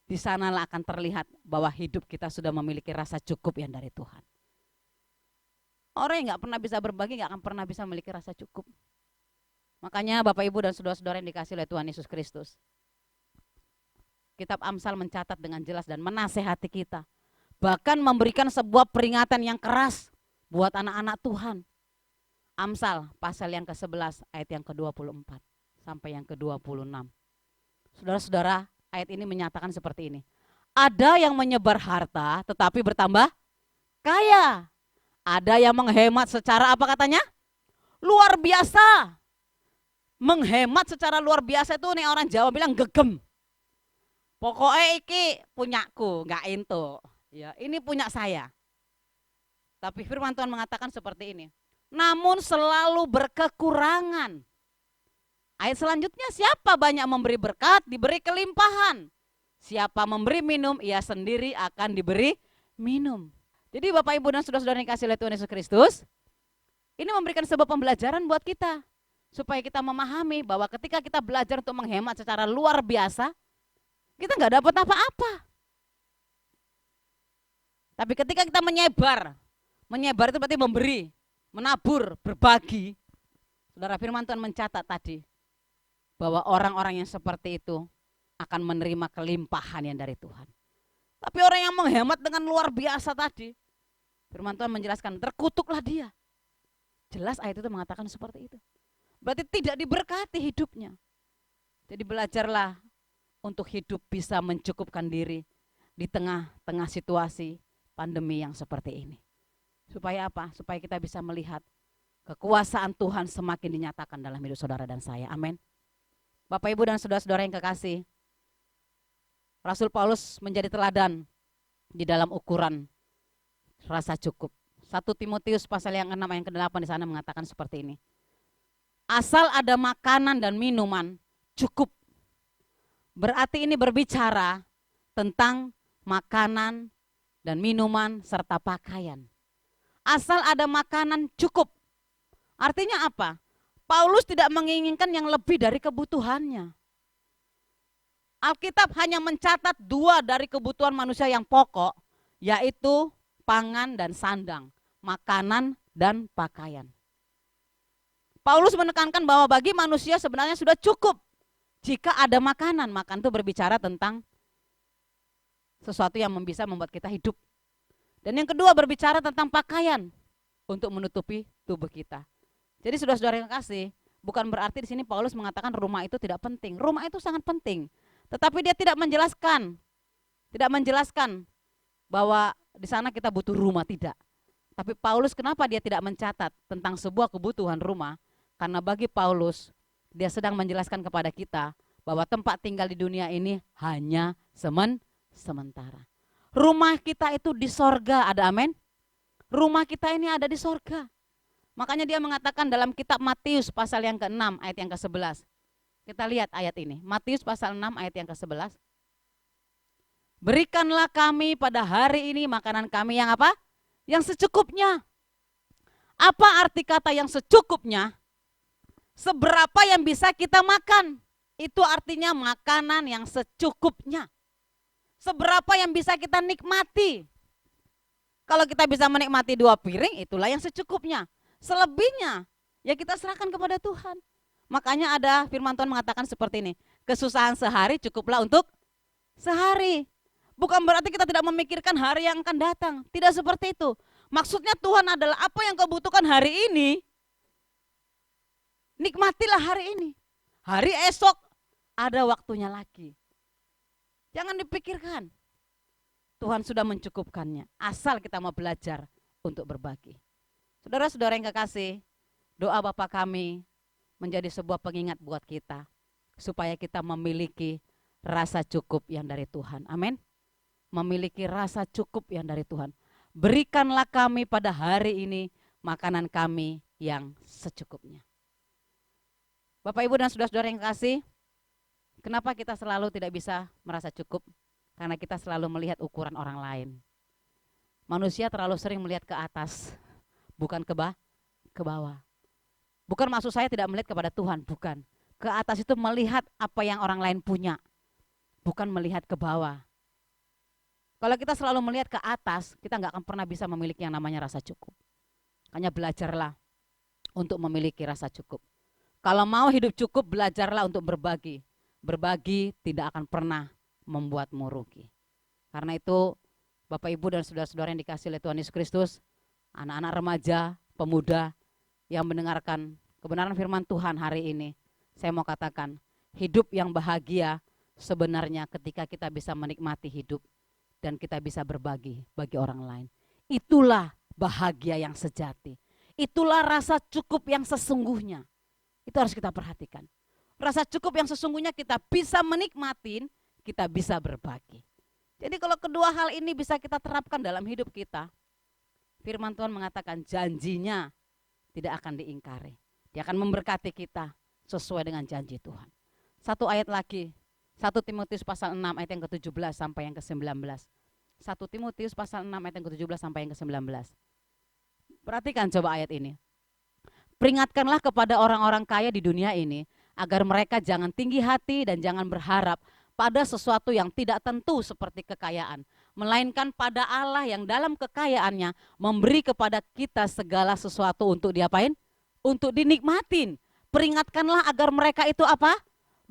di sanalah akan terlihat bahwa hidup kita sudah memiliki rasa cukup yang dari Tuhan. Orang yang gak pernah bisa berbagi gak akan pernah bisa memiliki rasa cukup. Makanya Bapak Ibu dan saudara-saudara yang dikasih oleh Tuhan Yesus Kristus, Kitab Amsal mencatat dengan jelas dan menasehati kita. Bahkan memberikan sebuah peringatan yang keras buat anak-anak Tuhan. Amsal pasal yang ke-11 ayat yang ke-24 sampai yang ke-26. Saudara-saudara, ayat ini menyatakan seperti ini. Ada yang menyebar harta tetapi bertambah kaya. Ada yang menghemat secara apa katanya? Luar biasa. Menghemat secara luar biasa itu nih orang Jawa bilang gegem. Pokoknya iki punyaku, enggak ento. Ya, ini punya saya. Tapi firman Tuhan mengatakan seperti ini. Namun selalu berkekurangan. Ayat selanjutnya, siapa banyak memberi berkat, diberi kelimpahan. Siapa memberi minum, ia sendiri akan diberi minum. Jadi Bapak Ibu dan saudara-saudara yang dikasihi oleh Tuhan Yesus Kristus, ini memberikan sebuah pembelajaran buat kita. Supaya kita memahami bahwa ketika kita belajar untuk menghemat secara luar biasa, kita nggak dapat apa-apa. Tapi ketika kita menyebar itu berarti memberi, menabur, berbagi. Saudara, firman Tuhan mencatat tadi bahwa orang-orang yang seperti itu akan menerima kelimpahan yang dari Tuhan. Tapi orang yang menghemat dengan luar biasa tadi, firman Tuhan menjelaskan, terkutuklah dia. Jelas ayat itu mengatakan seperti itu. Berarti tidak diberkati hidupnya. Jadi belajarlah untuk hidup bisa mencukupkan diri di tengah-tengah situasi pandemi yang seperti ini. Supaya apa? Supaya kita bisa melihat kekuasaan Tuhan semakin dinyatakan dalam hidup saudara dan saya. Amin. Bapak, Ibu dan saudara-saudara yang kekasih, Rasul Paulus menjadi teladan di dalam ukuran rasa cukup. 1 Timotius pasal yang 6 ayat ke-8 di sana mengatakan seperti ini. Asal ada makanan dan minuman cukup. Berarti ini berbicara tentang makanan dan minuman serta pakaian. Asal ada makanan cukup. Artinya apa? Paulus tidak menginginkan yang lebih dari kebutuhannya. Alkitab hanya mencatat 2 dari kebutuhan manusia yang pokok, yaitu pangan dan sandang, makanan dan pakaian. Paulus menekankan bahwa bagi manusia sebenarnya sudah cukup jika ada makanan. Makan itu berbicara tentang sesuatu yang bisa membuat kita hidup. Dan yang kedua berbicara tentang pakaian untuk menutupi tubuh kita. Jadi saudara-saudara yang kasih, bukan berarti di sini Paulus mengatakan rumah itu tidak penting. Rumah itu sangat penting. Tetapi dia tidak menjelaskan bahwa di sana kita butuh rumah, tidak. Tapi Paulus kenapa dia tidak mencatat tentang sebuah kebutuhan rumah? Karena bagi Paulus, dia sedang menjelaskan kepada kita bahwa tempat tinggal di dunia ini hanya sementara. Rumah kita itu di sorga, ada amin? Rumah kita ini ada di sorga. Makanya dia mengatakan dalam kitab Matius pasal yang ke-6 ayat yang ke-11. Kita lihat ayat ini, Matius pasal 6 ayat yang ke-11. Berikanlah kami pada hari ini makanan kami yang apa? Yang secukupnya. Apa arti kata yang secukupnya? Seberapa yang bisa kita makan? Itu artinya makanan yang secukupnya. Seberapa yang bisa kita nikmati? Kalau kita bisa menikmati 2 piring, itulah yang secukupnya. Selebihnya ya kita serahkan kepada Tuhan. Makanya ada firman Tuhan mengatakan seperti ini, kesusahan sehari cukuplah untuk sehari. Bukan berarti kita tidak memikirkan hari yang akan datang, tidak seperti itu. Maksudnya Tuhan adalah apa yang kau butuhkan hari ini, nikmatilah hari ini. Hari esok ada waktunya lagi. Jangan dipikirkan. Tuhan sudah mencukupkannya, asal kita mau belajar untuk berbagi. Saudara-saudara yang kekasih, doa Bapa kami menjadi sebuah pengingat buat kita, supaya kita memiliki rasa cukup yang dari Tuhan. Amin. Memiliki rasa cukup yang dari Tuhan. Berikanlah kami pada hari ini makanan kami yang secukupnya. Bapak, Ibu, dan saudara-saudara yang kekasih, kenapa kita selalu tidak bisa merasa cukup? Karena kita selalu melihat ukuran orang lain. Manusia terlalu sering melihat ke atas, bukan ke bawah. Bukan maksud saya tidak melihat kepada Tuhan, bukan. Ke atas itu melihat apa yang orang lain punya, bukan melihat ke bawah. Kalau kita selalu melihat ke atas, kita nggak akan pernah bisa memiliki yang namanya rasa cukup. Hanya belajarlah untuk memiliki rasa cukup. Kalau mau hidup cukup, belajarlah untuk berbagi. Berbagi tidak akan pernah membuatmu rugi. Karena itu Bapak, Ibu, dan saudara-saudara yang dikasihi oleh Tuhan Yesus Kristus, anak-anak remaja, pemuda yang mendengarkan kebenaran firman Tuhan hari ini, saya mau katakan, hidup yang bahagia sebenarnya ketika kita bisa menikmati hidup dan kita bisa berbagi bagi orang lain. Itulah bahagia yang sejati. Itulah rasa cukup yang sesungguhnya. Itu harus kita perhatikan. Rasa cukup yang sesungguhnya kita bisa menikmatin, kita bisa berbagi. Jadi kalau kedua hal ini bisa kita terapkan dalam hidup kita, firman Tuhan mengatakan janjinya tidak akan diingkari. Dia akan memberkati kita sesuai dengan janji Tuhan. Satu ayat lagi, 1 Timotius pasal 6 ayat yang ke-17 sampai yang ke-19. 1 Timotius pasal 6 ayat yang ke-17 sampai yang ke-19. Perhatikan coba ayat ini. Peringatkanlah kepada orang-orang kaya di dunia ini, agar mereka jangan tinggi hati dan jangan berharap pada sesuatu yang tidak tentu seperti kekayaan, melainkan pada Allah yang dalam kekayaannya memberi kepada kita segala sesuatu untuk diapain? Untuk dinikmatin. Peringatkanlah agar mereka itu apa?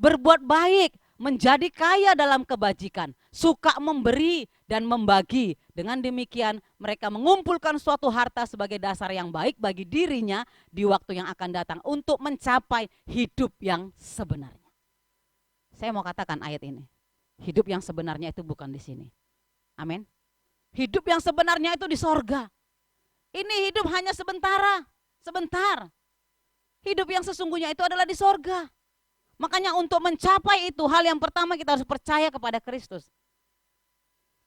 Berbuat baik, menjadi kaya dalam kebajikan, suka memberi dan membagi. Dengan demikian mereka mengumpulkan suatu harta sebagai dasar yang baik bagi dirinya di waktu yang akan datang untuk mencapai hidup yang sebenarnya. Saya mau katakan ayat ini, hidup yang sebenarnya itu bukan di sini. Amin. Hidup yang sebenarnya itu di sorga. Ini hidup hanya sebentar. Hidup yang sesungguhnya itu adalah di sorga. Makanya untuk mencapai itu, hal yang pertama kita harus percaya kepada Kristus.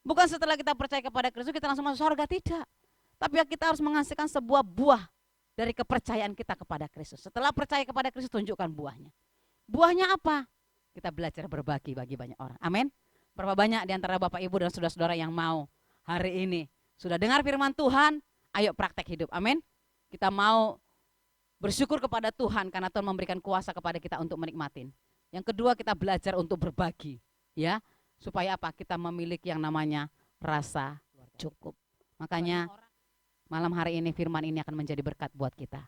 Bukan setelah kita percaya kepada Kristus kita langsung masuk sorga, tidak. Tapi kita harus menghasilkan sebuah buah dari kepercayaan kita kepada Kristus. Setelah percaya kepada Kristus, tunjukkan buahnya. Buahnya apa? Kita belajar berbagi bagi banyak orang. Amin. Berapa banyak di antara Bapak, Ibu, dan saudara-saudara yang mau hari ini sudah dengar firman Tuhan, ayo praktek hidup. Amin. Kita mau bersyukur kepada Tuhan karena Tuhan memberikan kuasa kepada kita untuk menikmatin. Yang kedua, kita belajar untuk berbagi, ya, supaya apa? Kita memiliki yang namanya rasa cukup. Makanya malam hari ini firman ini akan menjadi berkat buat kita.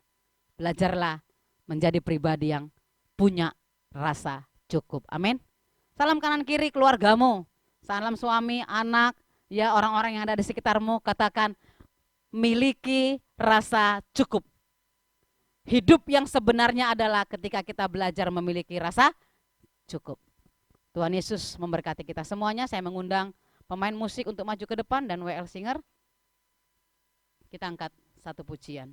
Belajarlah menjadi pribadi yang punya rasa cukup. Amin. Salam kanan kiri keluargamu, salam suami, anak, ya orang-orang yang ada di sekitarmu, katakan miliki rasa cukup. Hidup yang sebenarnya adalah ketika kita belajar memiliki rasa cukup. Tuhan Yesus memberkati kita semuanya. Saya mengundang pemain musik untuk maju ke depan dan WL Singer. Kita angkat satu pujian.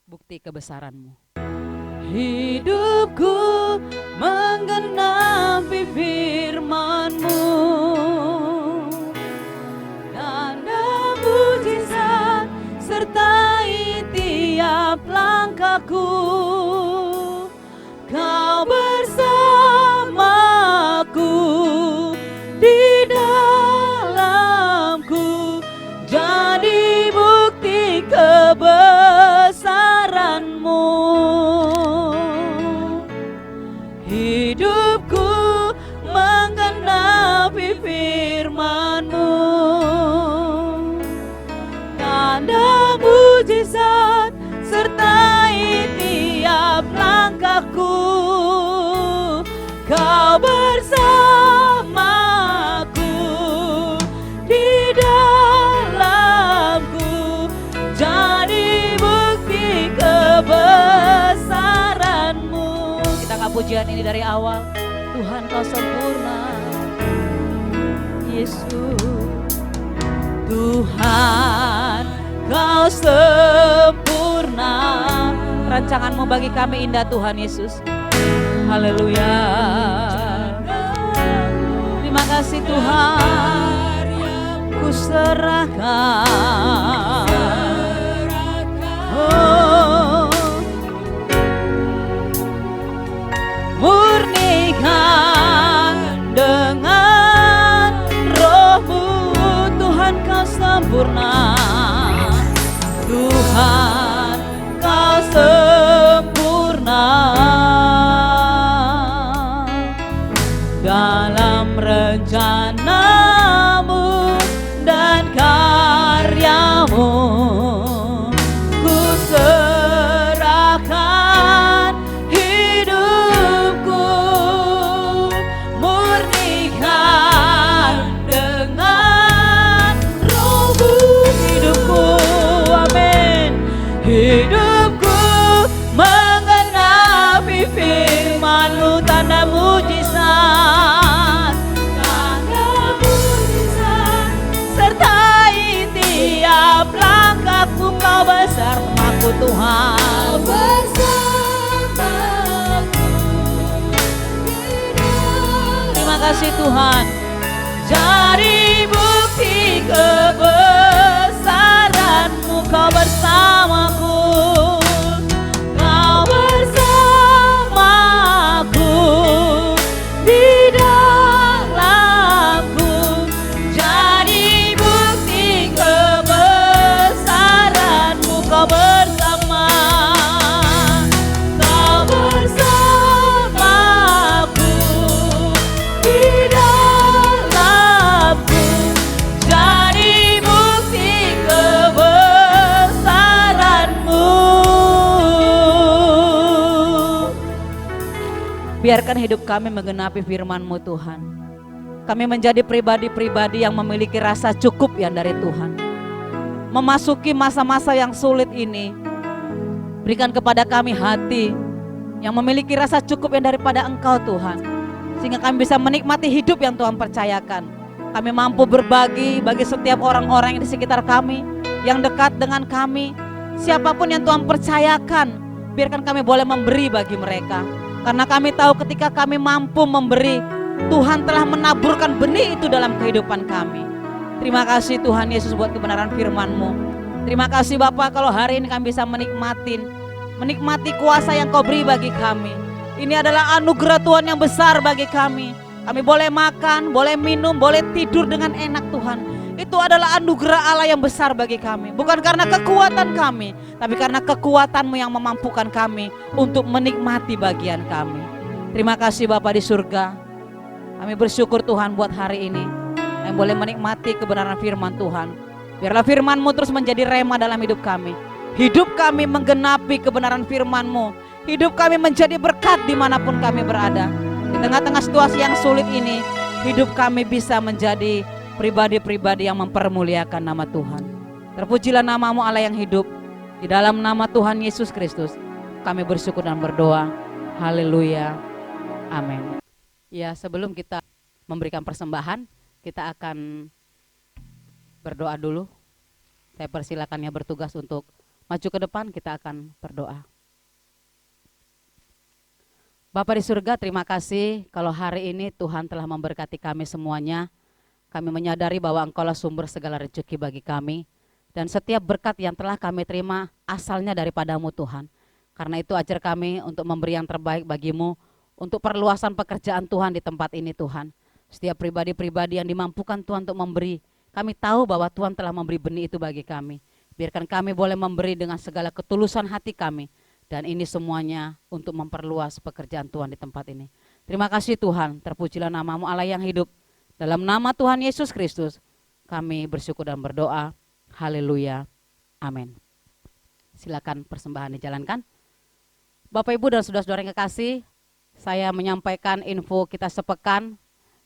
Bukti kebesaran-Mu. Hidupku menggenapi firman-Mu, tanda mujizat sertai tiap langkahku. Kau bersamaku di dalamku, jadi bukti kebesaran-Mu. Hidupku menggenapi firman-Mu, tanda mujizat serta pujian ini dari awal. Tuhan kau sempurna, Yesus. Tuhan kau sempurna. Rancanganmu bagi kami indah Tuhan Yesus. Haleluya. Terima kasih Tuhan, ku serahkan. Oh, murnikan dengan roh-Mu. Tuhan kau sempurna, Tuhan kau sempurna. Dalam rencana-Mu dan karya-Mu, ku serahkan hidupku. Murnikan dengan roh-Mu hidupku, amin. Hidupku menggenapi firman-Mu, tanda mujizat, sertai tiap langkahku. Kau bersamaku Tuhan, terima kasih Tuhan. Jadi bukti kebesaran-Mu, kau bersamaku. Kau bersamaku di dalamku. Jadi bukti kebesaran-Mu, kau bersama. Kau bersamaku di dalamku. Jadi bukti kebesaran-Mu. Biarkan hidup kami menggenapi firman-Mu Tuhan. Kami menjadi pribadi-pribadi yang memiliki rasa cukup yang dari Tuhan. Memasuki masa-masa yang sulit ini, berikan kepada kami hati yang memiliki rasa cukup yang daripada Engkau Tuhan, sehingga kami bisa menikmati hidup yang Tuhan percayakan. Kami mampu berbagi bagi setiap orang-orang yang di sekitar kami, yang dekat dengan kami. Siapapun yang Tuhan percayakan, biarkan kami boleh memberi bagi mereka. Karena kami tahu ketika kami mampu memberi, Tuhan telah menaburkan benih itu dalam kehidupan kami. Terima kasih Tuhan Yesus buat kebenaran firman-Mu. Terima kasih Bapa kalau hari ini kami bisa menikmati kuasa yang Kau beri bagi kami. Ini adalah anugerah Tuhan yang besar bagi kami. Kami boleh makan, boleh minum, boleh tidur dengan enak Tuhan. Itu adalah anugerah Allah yang besar bagi kami. Bukan karena kekuatan kami, tapi karena kekuatan-Mu yang memampukan kami untuk menikmati bagian kami. Terima kasih Bapa di surga. Kami bersyukur Tuhan buat hari ini yang boleh menikmati kebenaran firman Tuhan. Biarlah firman-Mu terus menjadi rema dalam hidup kami. Hidup kami menggenapi kebenaran firman-Mu. Hidup kami menjadi berkat dimanapun kami berada. Di tengah-tengah situasi yang sulit ini, hidup kami bisa menjadi pribadi-pribadi yang mempermuliakan nama Tuhan. Terpujilah nama-Mu Allah yang hidup. Di dalam nama Tuhan Yesus Kristus kami bersyukur dan berdoa. Haleluya. Amin. Ya, sebelum kita memberikan persembahan, kita akan berdoa dulu. Saya persilakan yang bertugas untuk maju ke depan, kita akan berdoa. Bapa di surga, terima kasih kalau hari ini Tuhan telah memberkati kami semuanya. Kami menyadari bahwa Engkaulah sumber segala rezeki bagi kami. Dan setiap berkat yang telah kami terima asalnya daripada-Mu Tuhan. Karena itu ajar kami untuk memberi yang terbaik bagi-Mu, untuk perluasan pekerjaan Tuhan di tempat ini Tuhan. Setiap pribadi-pribadi yang dimampukan Tuhan untuk memberi, kami tahu bahwa Tuhan telah memberi benih itu bagi kami. Biarkan kami boleh memberi dengan segala ketulusan hati kami. Dan ini semuanya untuk memperluas pekerjaan Tuhan di tempat ini. Terima kasih Tuhan, terpujilah nama-Mu Allah yang hidup. Dalam nama Tuhan Yesus Kristus, kami bersyukur dan berdoa. Haleluya. Amin. Silakan persembahan dijalankan. Bapak Ibu dan saudara-saudara yang kekasih, saya menyampaikan info kita sepekan.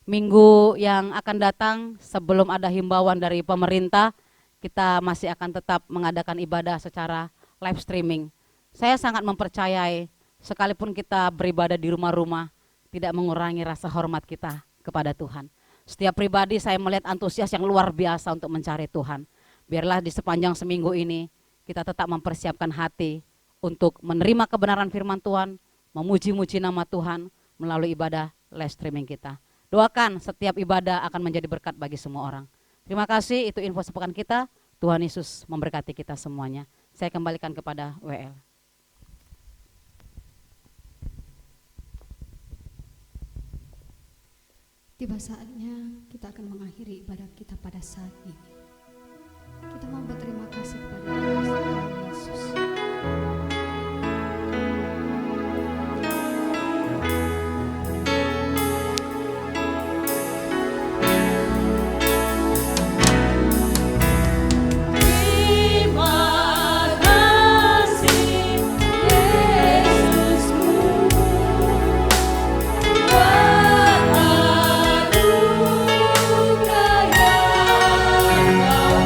Minggu yang akan datang sebelum ada himbauan dari pemerintah, kita masih akan tetap mengadakan ibadah secara live streaming. Saya sangat mempercayai Sekalipun kita beribadah di rumah-rumah, tidak mengurangi rasa hormat kita kepada Tuhan. Setiap pribadi saya melihat antusias yang luar biasa untuk mencari Tuhan. Biarlah di sepanjang seminggu ini kita tetap mempersiapkan hati untuk menerima kebenaran firman Tuhan, memuji-muji nama Tuhan melalui ibadah live streaming kita. Doakan setiap ibadah akan menjadi berkat bagi semua orang. Terima kasih, itu info sepekan kita. Tuhan Yesus memberkati kita semuanya. Saya kembalikan kepada WL. Tiba saatnya kita akan mengakhiri ibadah kita pada saat ini. Kita mau berterima kasih kepada Tuhan Yesus. Terima kasih Yesusku, buat anugerah yang Kau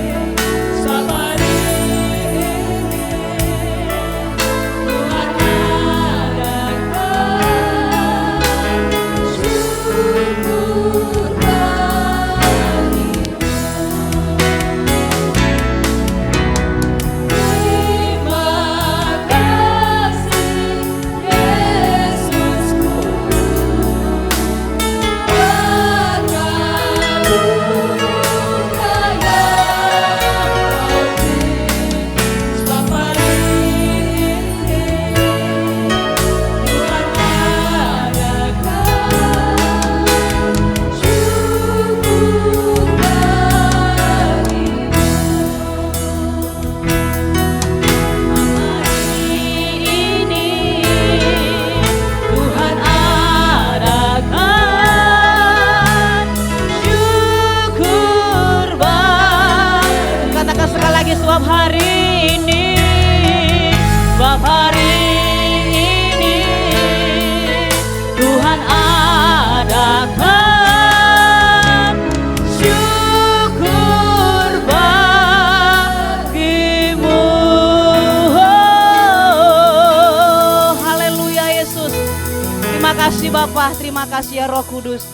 beri. Sabar ini Tuhan adakan syukur bagimu. Terima kasih Yesusku, buat anugerah yang Kau beri. Sebab hari ini Tuhan adakan syukur bagimu. Hari ini Tuhan adakan syukur bagimu. Katakan sekali lagi, sebab hari ini, sebab hari ini Tuhan adakan syukur bagimu. Oh, haleluya Yesus. Terima kasih Bapa, terima kasih ya Roh Kudus.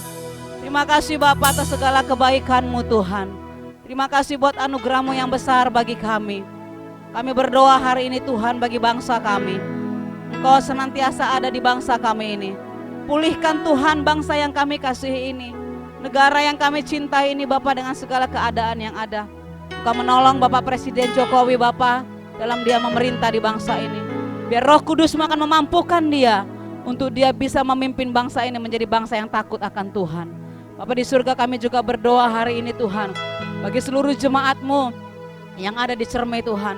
Terima kasih Bapa atas segala kebaikan-Mu Tuhan. Terima kasih buat anugerah-Mu yang besar bagi kami. Kami berdoa hari ini Tuhan bagi bangsa kami. Engkau senantiasa ada di bangsa kami ini. Pulihkan Tuhan bangsa yang kami kasihi ini. Negara yang kami cintai ini Bapa, dengan segala keadaan yang ada. Engkau menolong Bapak Presiden Jokowi Bapa dalam dia memerintah di bangsa ini. Biar Roh Kudus-Mu akan memampukan dia untuk dia bisa memimpin bangsa ini menjadi bangsa yang takut akan Tuhan. Bapa di surga, kami juga berdoa hari ini Tuhan bagi seluruh jemaat-Mu yang ada di Cermai Tuhan.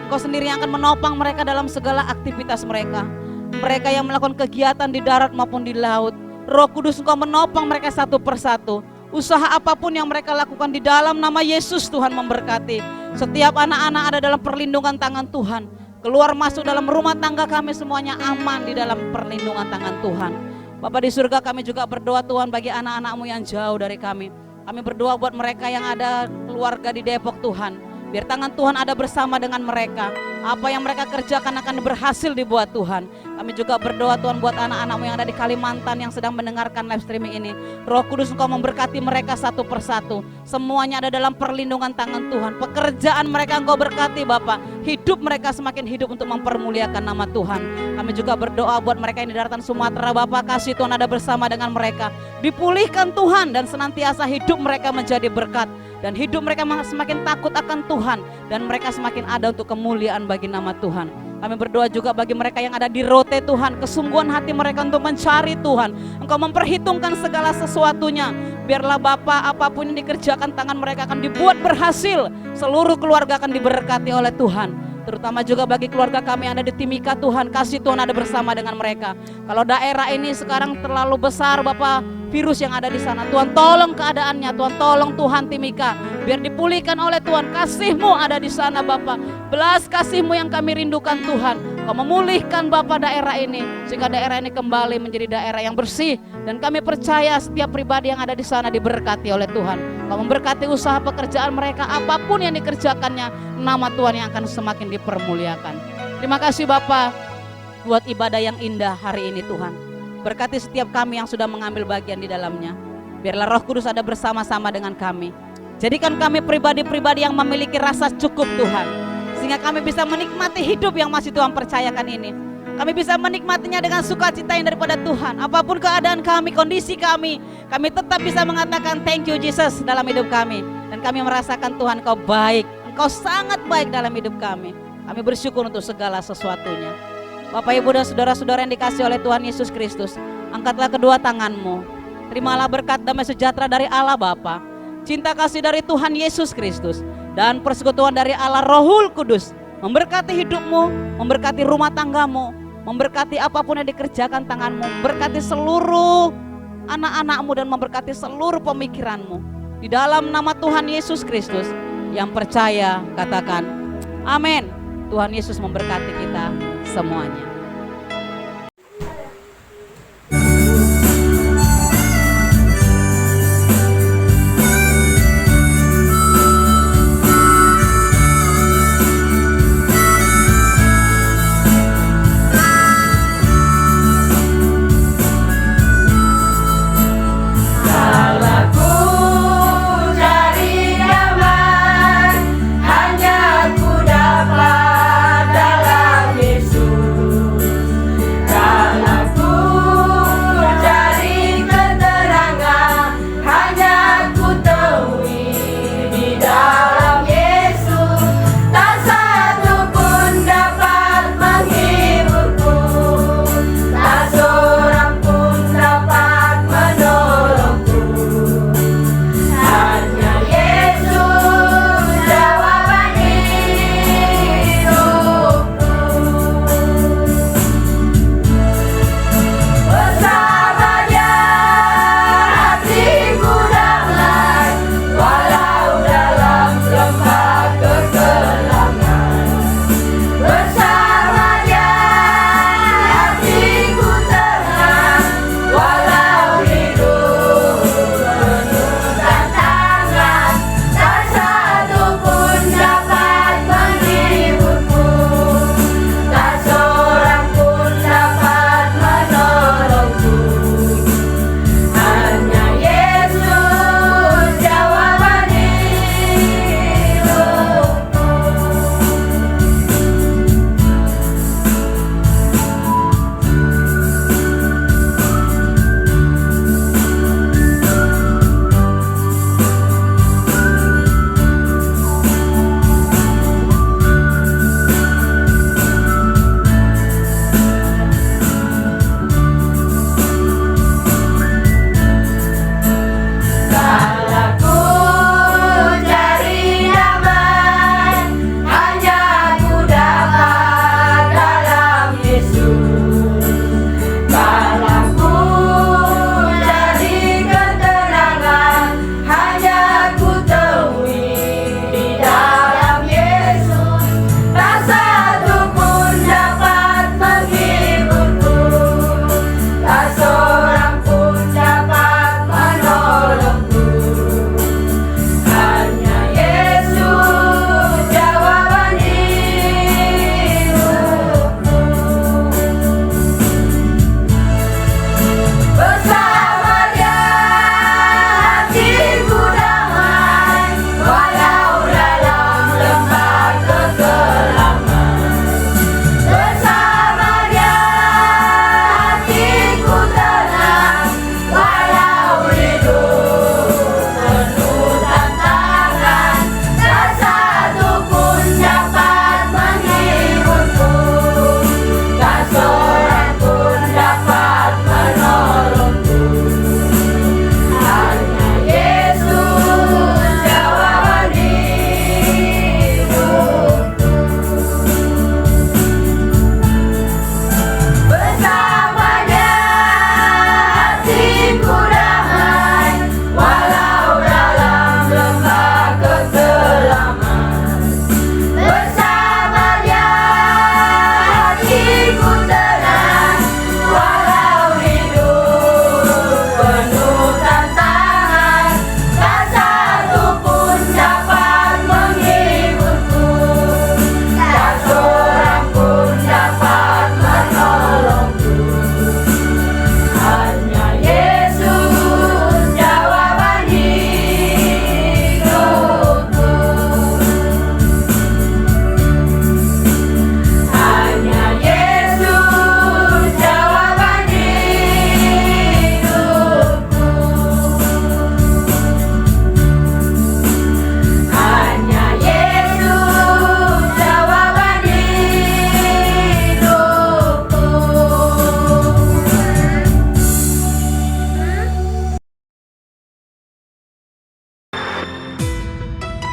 Engkau sendiri yang akan menopang mereka dalam segala aktivitas mereka. Mereka yang melakukan kegiatan di darat maupun di laut. Roh Kudus Engkau menopang mereka satu persatu. Usaha apapun yang mereka lakukan di dalam nama Yesus, Tuhan memberkati. Setiap anak-anak ada dalam perlindungan tangan Tuhan. Keluar masuk dalam rumah tangga kami semuanya aman di dalam perlindungan tangan Tuhan. Bapa di surga, kami juga berdoa Tuhan bagi anak-anak-Mu yang jauh dari kami. Kami berdoa buat mereka yang ada keluarga di Depok Tuhan. Biar tangan Tuhan ada bersama dengan mereka. Apa yang mereka kerjakan akan berhasil dibuat Tuhan. Kami juga berdoa Tuhan buat anak-anak-Mu yang ada di Kalimantan yang sedang mendengarkan live streaming ini. Roh Kudus Engkau memberkati mereka satu persatu. Semuanya ada dalam perlindungan tangan Tuhan. Pekerjaan mereka Engkau berkati Bapa. Hidup mereka semakin hidup untuk mempermuliakan nama Tuhan. Kami juga berdoa buat mereka yang di daratan Sumatera Bapa, kasih Tuhan ada bersama dengan mereka. Dipulihkan Tuhan dan senantiasa hidup mereka menjadi berkat. Dan hidup mereka semakin takut akan Tuhan. Dan mereka semakin ada untuk kemuliaan bagi nama Tuhan. Kami berdoa juga bagi mereka yang ada di Rote Tuhan. Kesungguhan hati mereka untuk mencari Tuhan. Engkau memperhitungkan segala sesuatunya. Biarlah Bapa, apapun yang dikerjakan tangan mereka akan dibuat berhasil. Seluruh keluarga akan diberkati oleh Tuhan. Terutama juga bagi keluarga kami yang ada di Timika Tuhan. Kasih Tuhan ada bersama dengan mereka. Kalau daerah ini sekarang terlalu besar Bapak, virus yang ada di sana, Tuhan tolong keadaannya, Tuhan tolong Tuhan Timika, biar dipulihkan oleh Tuhan. Kasih-Mu ada di sana Bapak, belas kasih-Mu yang kami rindukan Tuhan. Kau memulihkan Bapak daerah ini, sehingga daerah ini kembali menjadi daerah yang bersih. Dan kami percaya setiap pribadi yang ada di sana diberkati oleh Tuhan. Kau memberkati usaha pekerjaan mereka, apapun yang dikerjakannya, nama Tuhan yang akan semakin dipermuliakan. Terima kasih Bapak. buat ibadah yang indah hari ini Tuhan. Berkati setiap kami yang sudah mengambil bagian di dalamnya. Biarlah Roh Kudus ada bersama-sama dengan kami. Jadikan kami pribadi-pribadi yang memiliki rasa cukup Tuhan. Sehingga kami bisa menikmati hidup yang masih Tuhan percayakan ini. Kami bisa menikmatinya dengan sukacita yang daripada Tuhan. Apapun keadaan kami, kondisi kami tetap bisa mengatakan thank you Jesus dalam hidup kami. Dan kami merasakan Tuhan Engkau baik, Engkau sangat baik dalam hidup kami. Kami bersyukur untuk segala sesuatunya. Bapak Ibu dan saudara-saudara yang dikasihi oleh Tuhan Yesus Kristus, angkatlah kedua tanganmu. Terimalah berkat damai sejahtera dari Allah Bapa, cinta kasih dari Tuhan Yesus Kristus, dan persekutuan dari Allah Rohul Kudus memberkati hidupmu, memberkati rumah tanggamu, memberkati apapun yang dikerjakan tanganmu, memberkati seluruh anak-anakmu dan memberkati seluruh pemikiranmu. Di dalam nama Tuhan Yesus Kristus, yang percaya katakan amin. Tuhan Yesus memberkati kita semuanya. Hanya ku dapat dalam Yesus.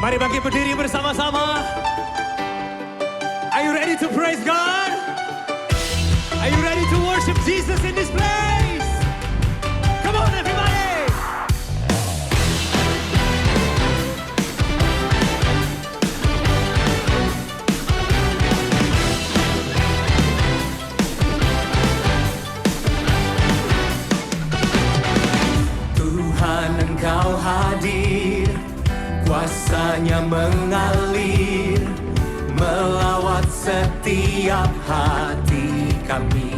Mari bangkit berdiri bersama-sama. Are you ready to praise God? Are you ready to worship Jesus in this place? Come on everybody! Tuhan, Engkau hadir, kuasanya mengalir melawat setiap hati kami.